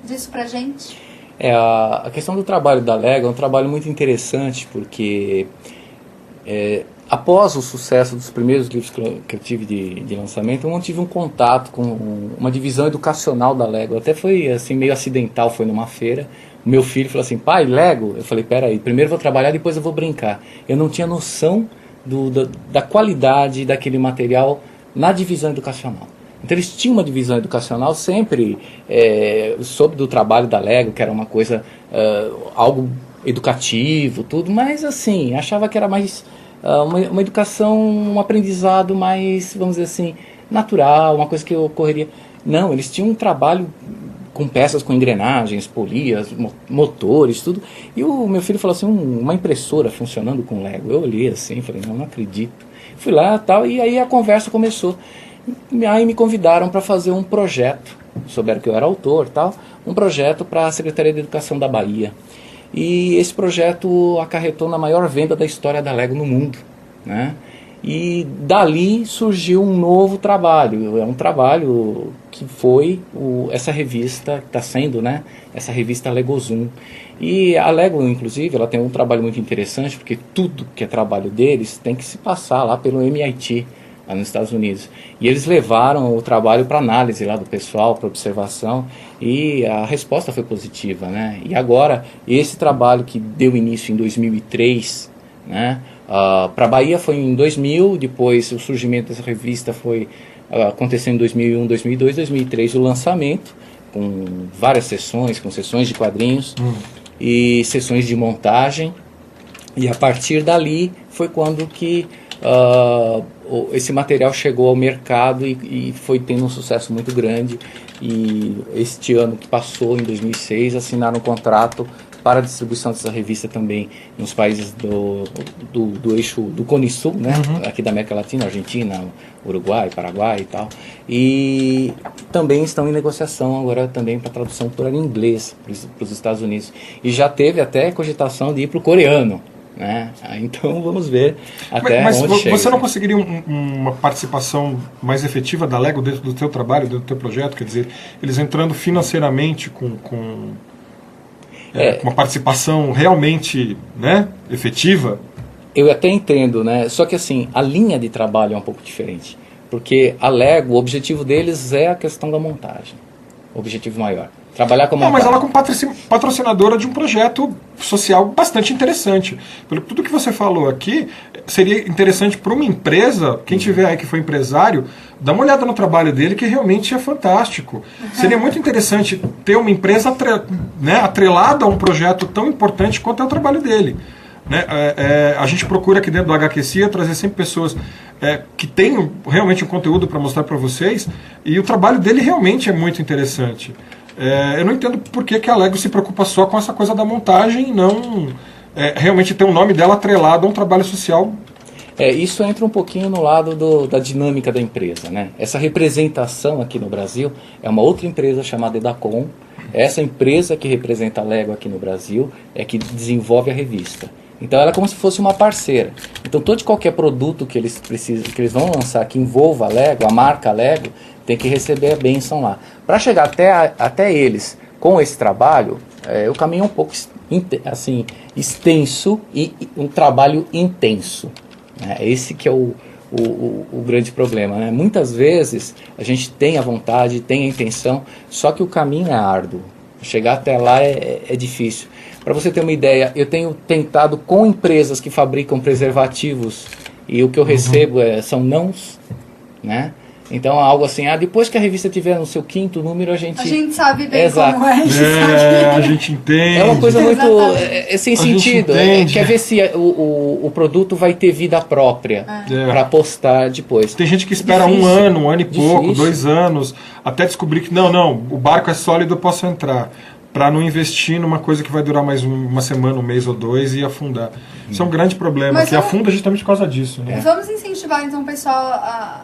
disso pra gente. A questão do trabalho da Lego é um trabalho muito interessante, porque após o sucesso dos primeiros livros que eu tive de lançamento, eu mantive um contato com uma divisão educacional da Lego. Até foi assim meio acidental, foi numa feira. O meu filho falou assim: pai, Lego? Eu falei: peraí, primeiro eu vou trabalhar, depois eu vou brincar. Eu não tinha noção da qualidade daquele material na divisão educacional. Então eles tinham uma divisão educacional sempre sobre do trabalho da Lego, que era uma coisa, algo educativo, tudo, mas assim, achava que era mais uma educação, um aprendizado mais, vamos dizer assim, natural, uma coisa que ocorreria. Não, eles tinham um trabalho com peças, com engrenagens, polias, motores, tudo. E o meu filho falou assim: uma impressora funcionando com Lego. Eu olhei assim, falei: não acredito. Fui lá tal, e aí a conversa começou. Aí me convidaram para fazer um projeto, souberam que eu era autor, tal, um projeto para a Secretaria de Educação da Bahia. E esse projeto acarretou na maior venda da história da Lego no mundo, né? E dali surgiu um novo trabalho. É um trabalho que foi essa revista, que está sendo, né, essa revista Lego Zoom. E a Lego, inclusive, ela tem um trabalho muito interessante, porque tudo que é trabalho deles tem que se passar lá pelo MIT, lá nos Estados Unidos. E eles levaram o trabalho para análise lá do pessoal, para observação, e a resposta foi positiva, né? E agora, esse trabalho que deu início em 2003, né? Para a Bahia foi em 2000, depois o surgimento dessa revista foi aconteceu em 2001, 2002, 2003 o lançamento, com várias sessões, com sessões de quadrinhos e sessões de montagem. E a partir dali foi quando que esse material chegou ao mercado e foi tendo um sucesso muito grande. E este ano que passou, em 2006, assinaram um contrato para a distribuição dessa revista também nos países do eixo do Cone Sul, né? Aqui da América Latina, Argentina, Uruguai, Paraguai e tal. E também estão em negociação agora também para tradução para o inglês, para os Estados Unidos. E já teve até cogitação de ir para o coreano, né? Então vamos ver até onde chega. Você não conseguiria uma participação mais efetiva da Lego dentro do teu trabalho, dentro do teu projeto? Quer dizer, eles entrando financeiramente com uma participação realmente, né, efetiva? Eu até entendo, né? Só que assim, a linha de trabalho é um pouco diferente. Porque a Lego, o objetivo deles é a questão da montagem. O objetivo maior. Trabalhar com montagem. Mas ela é patrocinadora de um projeto social bastante interessante. Pelo tudo que você falou aqui, seria interessante para uma empresa, quem tiver aí que for empresário, dá uma olhada no trabalho dele, que realmente é fantástico. Seria muito interessante ter uma empresa atrelada a um projeto tão importante quanto é o trabalho dele. Né? A gente procura aqui dentro do HQCIA trazer sempre pessoas que tenham realmente um conteúdo para mostrar para vocês, e o trabalho dele realmente é muito interessante. Eu não entendo por que a Lego se preocupa só com essa coisa da montagem e não realmente ter o nome dela atrelado a um trabalho social. Isso entra um pouquinho no lado da dinâmica da empresa, né? Essa representação aqui no Brasil é uma outra empresa chamada Edacom. Essa empresa que representa a Lego aqui no Brasil é que desenvolve a revista. Então ela é como se fosse uma parceira. Então todo e qualquer produto que eles vão lançar que envolva a Lego, a marca Lego, tem que receber a bênção lá. Para chegar até eles com esse trabalho, o caminho é um pouco assim, extenso e um trabalho intenso. Esse que é o grande problema. Né? Muitas vezes a gente tem a vontade, tem a intenção, só que o caminho é árduo. Chegar até lá é difícil. Para você ter uma ideia, eu tenho tentado com empresas que fabricam preservativos e o que eu recebo são nãos, né? Então, algo assim, depois que a revista tiver no seu 5º número, a gente sabe bem como a gente entende. É uma coisa muito sem sentido. Quer ver se o produto vai ter vida própria para postar depois. Tem gente que espera um ano e pouco, 2 anos, até descobrir que não, o barco é sólido, eu posso entrar. Para não investir numa coisa que vai durar mais uma semana, um mês ou 2 e afundar. Isso é um grande problema, que afunda justamente por causa disso. Né? Vamos incentivar então o pessoal a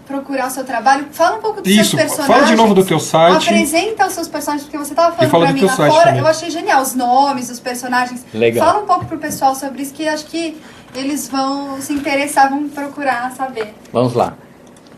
procurar o seu trabalho. Fala um pouco dos seus personagens. Fala de novo do teu site. Apresenta os seus personagens, porque você estava falando para mim lá fora. Eu achei genial os nomes, os personagens. Legal. Fala um pouco pro pessoal sobre isso, que acho que eles vão se interessar, vão procurar saber. Vamos lá.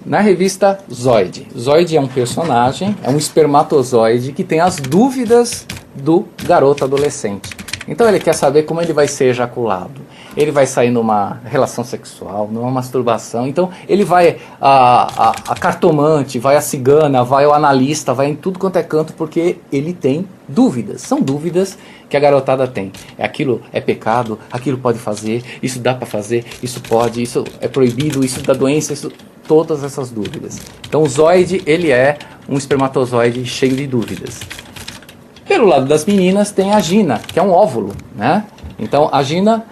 Na revista Zoid. Zoid é um personagem, é um espermatozoide que tem as dúvidas do garoto adolescente. Então ele quer saber como ele vai ser ejaculado. Ele vai sair numa relação sexual, numa masturbação. Então ele vai a cartomante, vai a cigana, vai ao analista, vai em tudo quanto é canto, porque ele tem dúvidas. São dúvidas que a garotada tem. Aquilo é pecado, aquilo pode fazer, isso dá para fazer, isso pode, isso é proibido, isso dá doença, isso... Todas essas dúvidas. Então o Zoid, ele é um espermatozoide cheio de dúvidas. Pelo lado das meninas tem a Gina, que é um óvulo, né? Então a Gina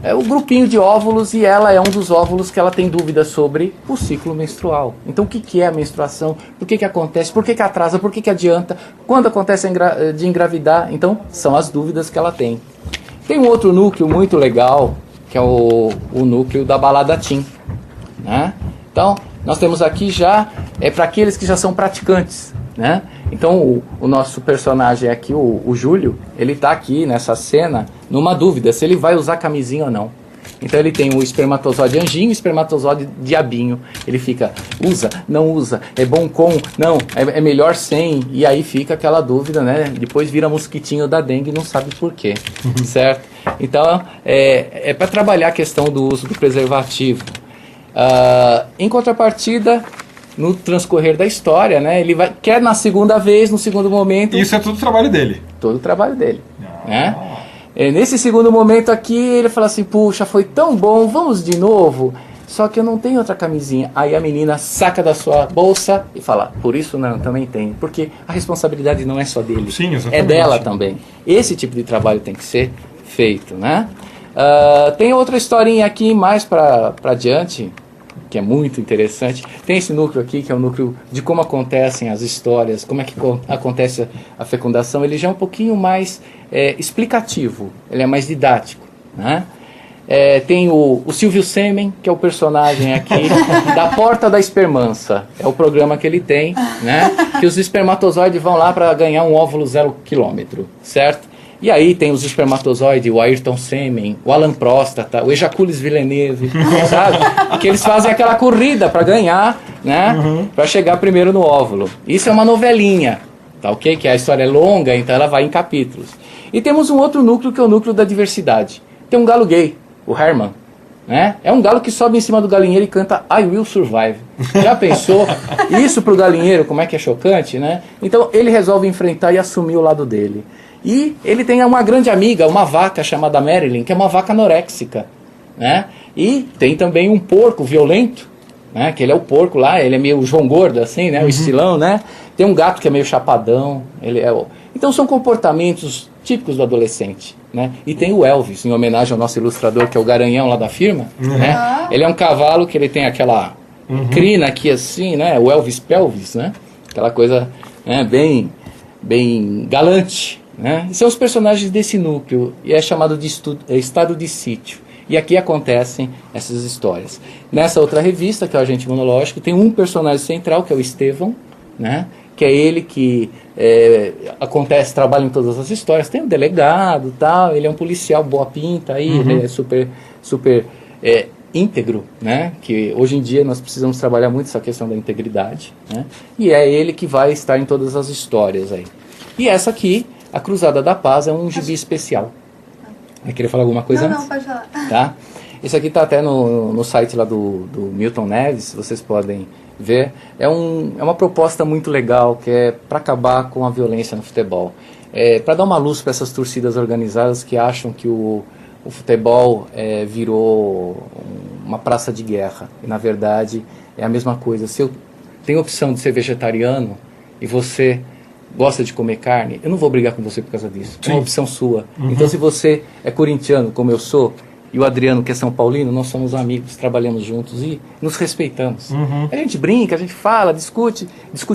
é o grupinho de óvulos e ela é um dos óvulos que ela tem dúvidas sobre o ciclo menstrual. Então o que é a menstruação? Por que acontece? Por que atrasa? Por que adianta? Quando acontece de engravidar? Então são as dúvidas que ela tem. Tem um outro núcleo muito legal, que é o núcleo da balada teen. Né? Então, nós temos aqui já, para aqueles que já são praticantes. Né? Então, o nosso personagem aqui, o Júlio, ele está aqui nessa cena numa dúvida se ele vai usar camisinha ou não. Então, ele tem o espermatozoide anjinho e o espermatozoide diabinho. Ele fica, usa, não usa, é bom com, não, é melhor sem. E aí fica aquela dúvida, né? Depois vira mosquitinho da dengue e não sabe por quê, certo? Então, é para trabalhar a questão do uso do preservativo. Em contrapartida, no transcorrer da história, né, ele quer na segunda vez, no segundo momento... Isso é todo o trabalho dele. Todo o trabalho dele. Né? Nesse segundo momento aqui, ele fala assim, puxa, foi tão bom, vamos de novo. só que eu não tenho outra camisinha. Aí a menina saca da sua bolsa e fala, por isso não, também tem. Porque a responsabilidade não é só dele, Sim, exatamente. é dela também. Esse tipo de trabalho tem que ser feito, né? Tem outra historinha aqui mais para adiante, que é muito interessante. Tem esse núcleo aqui, que é o núcleo de como acontecem as histórias, como é que acontece a fecundação. Ele já é um pouquinho mais explicativo, ele é mais didático, né? Tem o Silvio Sêmen, que é o personagem aqui da Porta da Espermança. É o programa que ele tem, né? Que os espermatozoides vão lá para ganhar um óvulo 0 km, certo? E aí tem os espermatozoides, o Ayrton Sêmen, o Alan Próstata, o Ejacules Villeneuve, sabe? Que eles fazem aquela corrida para ganhar, né? Para chegar primeiro no óvulo. Isso é uma novelinha, tá ok? Que a história é longa, então ela vai em capítulos. E temos um outro núcleo, que é o núcleo da diversidade. Tem um galo gay, o Herman, né? É um galo que sobe em cima do galinheiro e canta I Will Survive. Já pensou? Isso pro galinheiro, como é que é chocante, né? Então ele resolve enfrentar e assumir o lado dele. E ele tem uma grande amiga, uma vaca chamada Marilyn, que é uma vaca anoréxica, né? E tem também um porco violento, né? Que ele é o porco lá, ele é meio João Gordo, assim, né? O estilão, né? Tem um gato que é meio chapadão, Então são comportamentos típicos do adolescente, né? E tem o Elvis, em homenagem ao nosso ilustrador, que é o Garanhão lá da firma, né? Ele é um cavalo que ele tem aquela crina aqui assim, né? O Elvis Pelvis, né? Aquela coisa, né? bem galante, né? E são os personagens desse núcleo, e é chamado de estado de sítio. E aqui acontecem essas histórias. Nessa outra revista, que é o Agente Imunológico, tem um personagem central, que é o Estevão, né? Que é ele que trabalha em todas as histórias. Tem um delegado, tal, ele é um policial boa pinta, aí, ele é super íntegro, né? Que hoje em dia nós precisamos trabalhar muito essa questão da integridade, né? E é ele que vai estar em todas as histórias aí. E essa aqui, A Cruzada da Paz, é um gibi especial. Vai querer falar alguma coisa antes? Não, pode falar. Tá? Isso aqui está até no site lá do Milton Neves, vocês podem ver. É uma proposta muito legal, que é para acabar com a violência no futebol. Para dar uma luz para essas torcidas organizadas que acham que o futebol virou uma praça de guerra. E, na verdade, é a mesma coisa. Se eu tenho a opção de ser vegetariano e você gosta de comer carne, eu não vou brigar com você por causa disso. É uma opção sua. Então, se você é corintiano, como eu sou, e o Adriano, que é São Paulino, nós somos amigos, trabalhamos juntos e nos respeitamos. A gente brinca, a gente fala, discute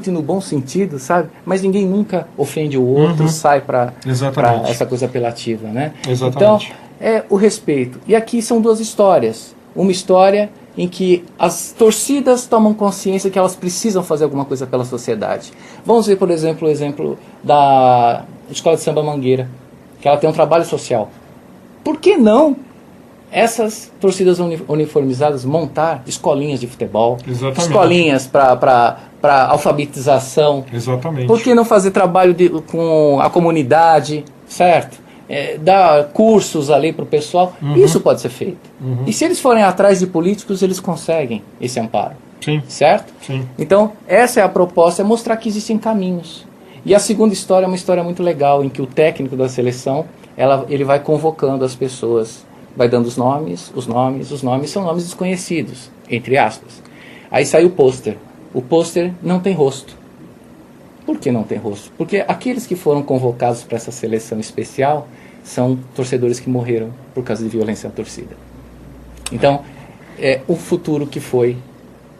no bom sentido, sabe? Mas ninguém nunca ofende o outro, sai para essa coisa apelativa, né? Exatamente. Então, é o respeito. E aqui são duas histórias. Uma história em que as torcidas tomam consciência que elas precisam fazer alguma coisa pela sociedade. Vamos ver, por exemplo, o exemplo da Escola de Samba Mangueira, que ela tem um trabalho social. Por que não essas torcidas uniformizadas montar escolinhas de futebol, Exatamente. Escolinhas para alfabetização? Exatamente. Por que não fazer trabalho com a comunidade, certo? Dar cursos ali para o pessoal? Isso pode ser feito. E se eles forem atrás de políticos, eles conseguem esse amparo. Sim. Certo? Sim. Então, essa é a proposta, é mostrar que existem caminhos. E a segunda história é uma história muito legal, em que o técnico da seleção, ele vai convocando as pessoas, vai dando os nomes são nomes desconhecidos, entre aspas. Aí sai o pôster. O pôster não tem rosto. Por que não tem rosto? Porque aqueles que foram convocados para essa seleção especial são torcedores que morreram por causa de violência à torcida. Então, é o futuro que foi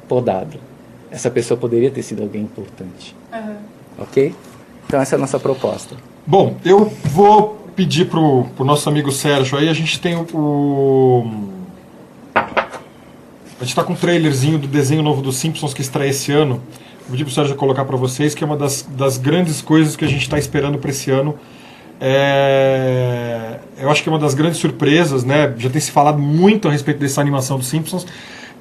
podado. Essa pessoa poderia ter sido alguém importante. Ok? Então essa é a nossa proposta. Bom, eu vou pedir pro nosso amigo Sérgio aí, a gente tem a gente tá com um trailerzinho do desenho novo dos Simpsons que estreia esse ano. Vou pedir pro Sérgio colocar para vocês, que é uma das grandes coisas que a gente está esperando para esse ano. Eu acho que é uma das grandes surpresas, né? Já tem se falado muito a respeito dessa animação dos Simpsons,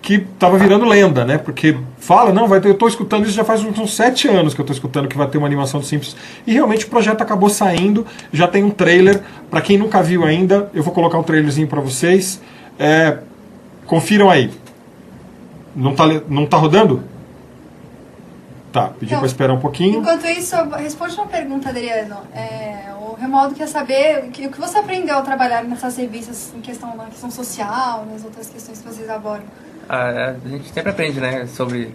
que estava virando lenda, né? Porque fala, não, vai ter, eu estou escutando isso já faz uns 7 anos que eu estou escutando que vai ter uma animação dos Simpsons. E realmente o projeto acabou saindo, já tem um trailer. Para quem nunca viu ainda, eu vou colocar um trailerzinho para vocês. Confiram aí. Não tá rodando? Tá, pedi Então, para esperar um pouquinho. Enquanto isso, responde uma pergunta, Adriano. O Remodo quer saber o que você aprendeu ao trabalhar nessas revistas na questão social, nas outras questões que vocês abordam. A gente sempre aprende, né, sobre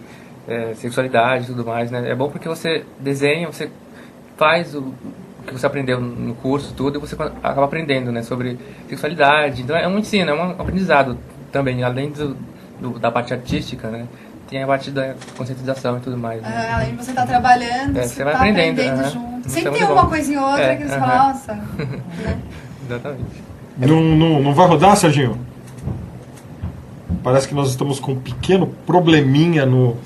sexualidade e tudo mais, né? É bom porque você desenha, você faz o que você aprendeu no curso, tudo, e você acaba aprendendo, né, sobre sexualidade. Então é um ensino, é um aprendizado também, além da parte artística, né? Tem a parte da conscientização e tudo mais. Né? Além de você estar trabalhando, você vai aprendendo, junto. Isso é Sempre muito tem uma bom. coisinha ou outra que você fala, nossa. Né? Exatamente. Não vai rodar, Serginho? Parece que nós estamos com um pequeno probleminha no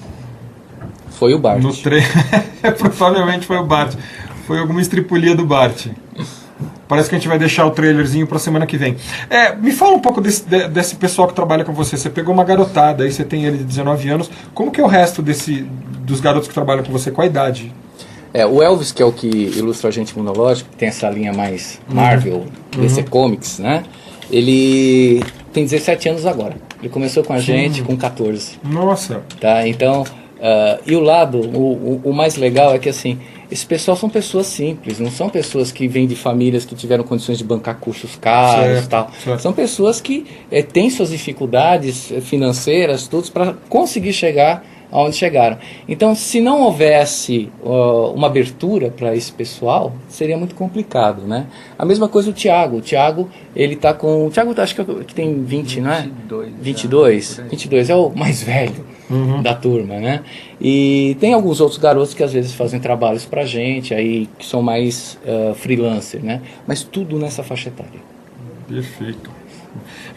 Foi o Bart. trem. Provavelmente foi o Bart. Foi alguma estripulia do Bart. Parece que a gente vai deixar o trailerzinho pra semana que vem. Me fala um pouco desse pessoal que trabalha com você. Você pegou uma garotada, aí você tem ele de 19 anos. Como que é o resto dos garotos que trabalham com você? Qual a idade? O Elvis, que é o que ilustra o Agente Imunológico, que tem essa linha mais Marvel, DC Comics, né? Ele tem 17 anos agora. Ele começou com a gente com 14. Nossa! Tá? Então, e o lado, o mais legal é que assim, esse pessoal são pessoas simples, não são pessoas que vêm de famílias que tiveram condições de bancar cursos caros, Certo, tal. certo. São pessoas que têm suas dificuldades financeiras, todos para conseguir chegar aonde chegaram. Então, se não houvesse uma abertura para esse pessoal, seria muito complicado, né? A mesma coisa o Thiago. O Thiago, ele tá com... O Thiago acho que tem 20, não é? 22. 22 é o mais velho da turma, né? E tem alguns outros garotos que às vezes fazem trabalhos pra gente, aí que são mais freelancer, né? Mas tudo nessa faixa etária. Perfeito.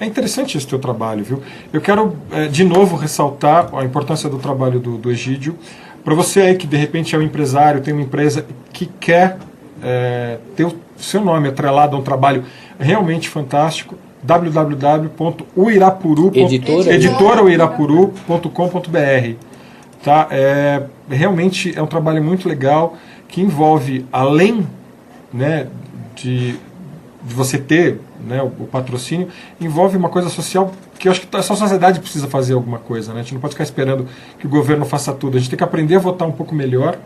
É interessante esse teu trabalho, viu? Eu quero, de novo, ressaltar a importância do trabalho do Egídio. Para você aí que, de repente, é um empresário, tem uma empresa que quer ter o seu nome atrelado a um trabalho realmente fantástico, editoraoirapuru.com.br. Tá? Realmente é um trabalho muito legal que envolve, além, né, de você ter, né, o patrocínio, envolve uma coisa social que eu acho que essa sociedade precisa fazer alguma coisa, né? A gente não pode ficar esperando que o governo faça tudo. A gente tem que aprender a votar um pouco melhor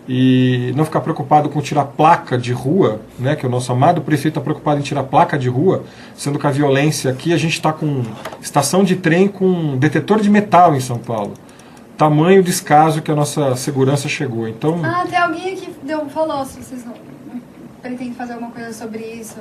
e não ficar preocupado com tirar placa de rua, né? Que o nosso amado prefeito está preocupado em tirar placa de rua, sendo que a violência aqui, a gente está com estação de trem com detetor de metal em São Paulo. Tamanho descaso que a nossa segurança chegou. Então, tem alguém aqui que falou, se vocês não pretendem fazer alguma coisa sobre isso,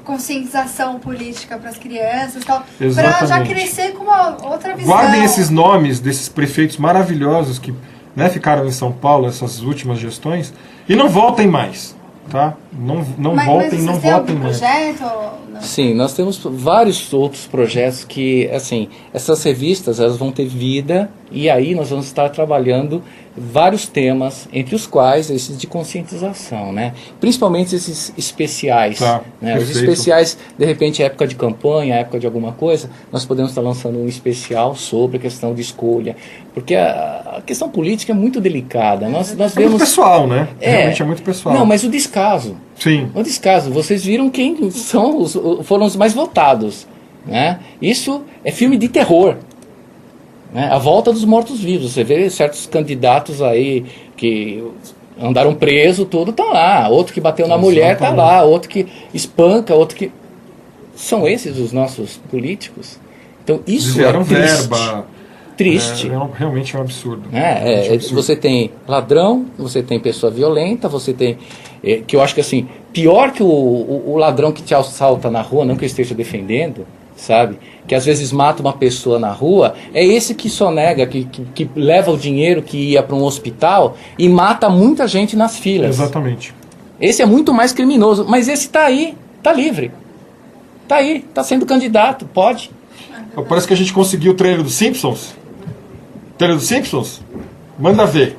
conscientização política para as crianças, tal, para já crescer com uma outra visão. Guardem esses nomes desses prefeitos maravilhosos que, né, ficaram em São Paulo essas últimas gestões e não voltem mais, tá? Não voltem, não votem mais. Projeto? Não? Sim, nós temos vários outros projetos que, assim, essas revistas elas vão ter vida e aí nós vamos estar trabalhando vários temas, entre os quais esses de conscientização, né? Principalmente esses especiais, tá, né? Os especiais, de repente, época de campanha, época de alguma coisa, nós podemos estar lançando um especial sobre a questão de escolha, porque a questão política é muito delicada. Nós vemos... muito pessoal, né? Realmente é muito pessoal. Não, mas o descaso. Sim. O descaso. Vocês viram quem foram os mais votados, né? Isso é filme de terror. Né? A volta dos mortos-vivos. Você vê certos candidatos aí que andaram presos, tudo tá lá. Outro que bateu na mulher tá lá. Outro que espanca, outro que... São esses os nossos políticos? Então isso Desviaram é triste. verba. Triste. Realmente é um absurdo. É absurdo. Você tem ladrão, você tem pessoa violenta, você tem... que eu acho que assim, pior que o ladrão que te assalta na rua, não que eu esteja defendendo, sabe? Que às vezes mata uma pessoa na rua, é esse que sonega, que leva o dinheiro que ia para um hospital e mata muita gente nas filas. Exatamente. Esse é muito mais criminoso, mas esse está aí, está livre. Está aí, está sendo candidato, pode. Parece que a gente conseguiu o trailer dos Simpsons. Trailer dos Simpsons? Manda ver.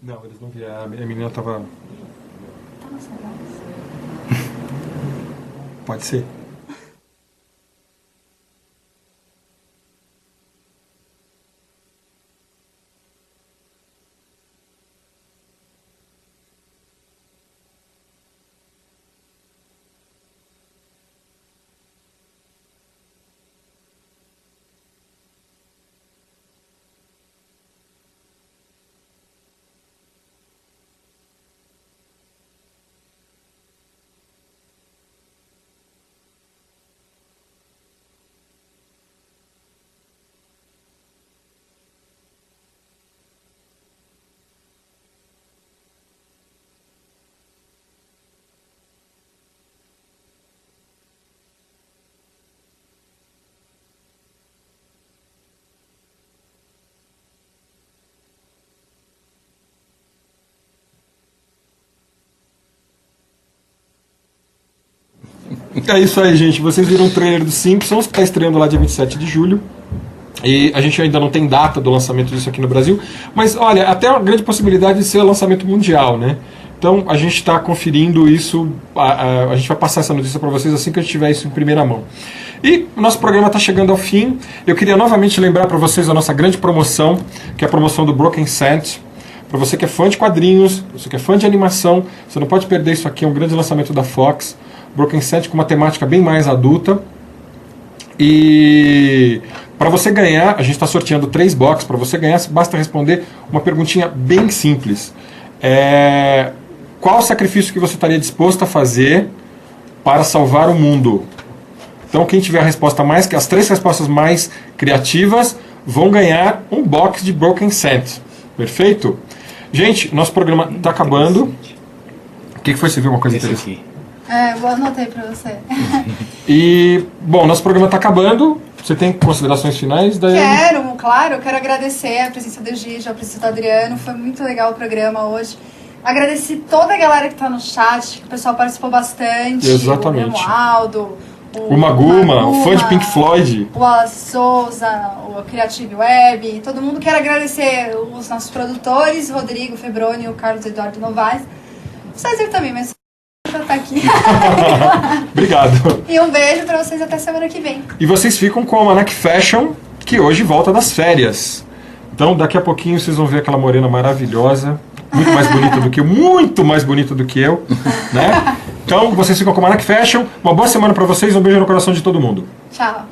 Não, eles não vieram. A menina tava... Pode ser. É isso aí, gente. Vocês viram o trailer dos Simpsons, que está estreando lá dia 27 de julho. E a gente ainda não tem data do lançamento disso aqui no Brasil. Mas, olha, até uma grande possibilidade de ser lançamento mundial, né? Então, a gente está conferindo isso. A gente vai passar essa notícia para vocês assim que a gente tiver isso em primeira mão. E o nosso programa está chegando ao fim. Eu queria novamente lembrar para vocês a nossa grande promoção, que é a promoção do Broken Scent. Para você que é fã de quadrinhos, você que é fã de animação, você não pode perder isso aqui, é um grande lançamento da Fox. Broken Scent com uma temática bem mais adulta. E para você ganhar, a gente está sorteando 3 boxes. Para você ganhar, basta responder uma perguntinha bem simples. Qual o sacrifício que você estaria disposto a fazer para salvar o mundo? Então, quem tiver a resposta as 3 respostas mais criativas vão ganhar um box de Broken Scent. Perfeito? Gente, nosso programa está acabando. O que foi? Você viu uma coisa interessante? Eu anotei pra você. E, bom, nosso programa está acabando. Você tem considerações finais, Daiane? Quero agradecer a presença do Gigi, a presença do Adriano. Foi muito legal o programa hoje. Agradeci toda a galera que está no chat, que o pessoal participou bastante. Exatamente. O Romualdo, o Maguma, o fã de Pink Floyd. O Wallace Souza, o Creative Web. Todo mundo. Quero agradecer os nossos produtores, o Rodrigo Febroni e o Carlos Eduardo Novaes. O César também, mas já tá aqui. Obrigado. E um beijo pra vocês até semana que vem. E vocês ficam com o Almanac Fashion, que hoje volta das férias. Então, daqui a pouquinho vocês vão ver aquela morena maravilhosa, muito mais bonita do que eu, né? Então, vocês ficam com o Almanac Fashion. Uma boa semana pra vocês, um beijo no coração de todo mundo. Tchau.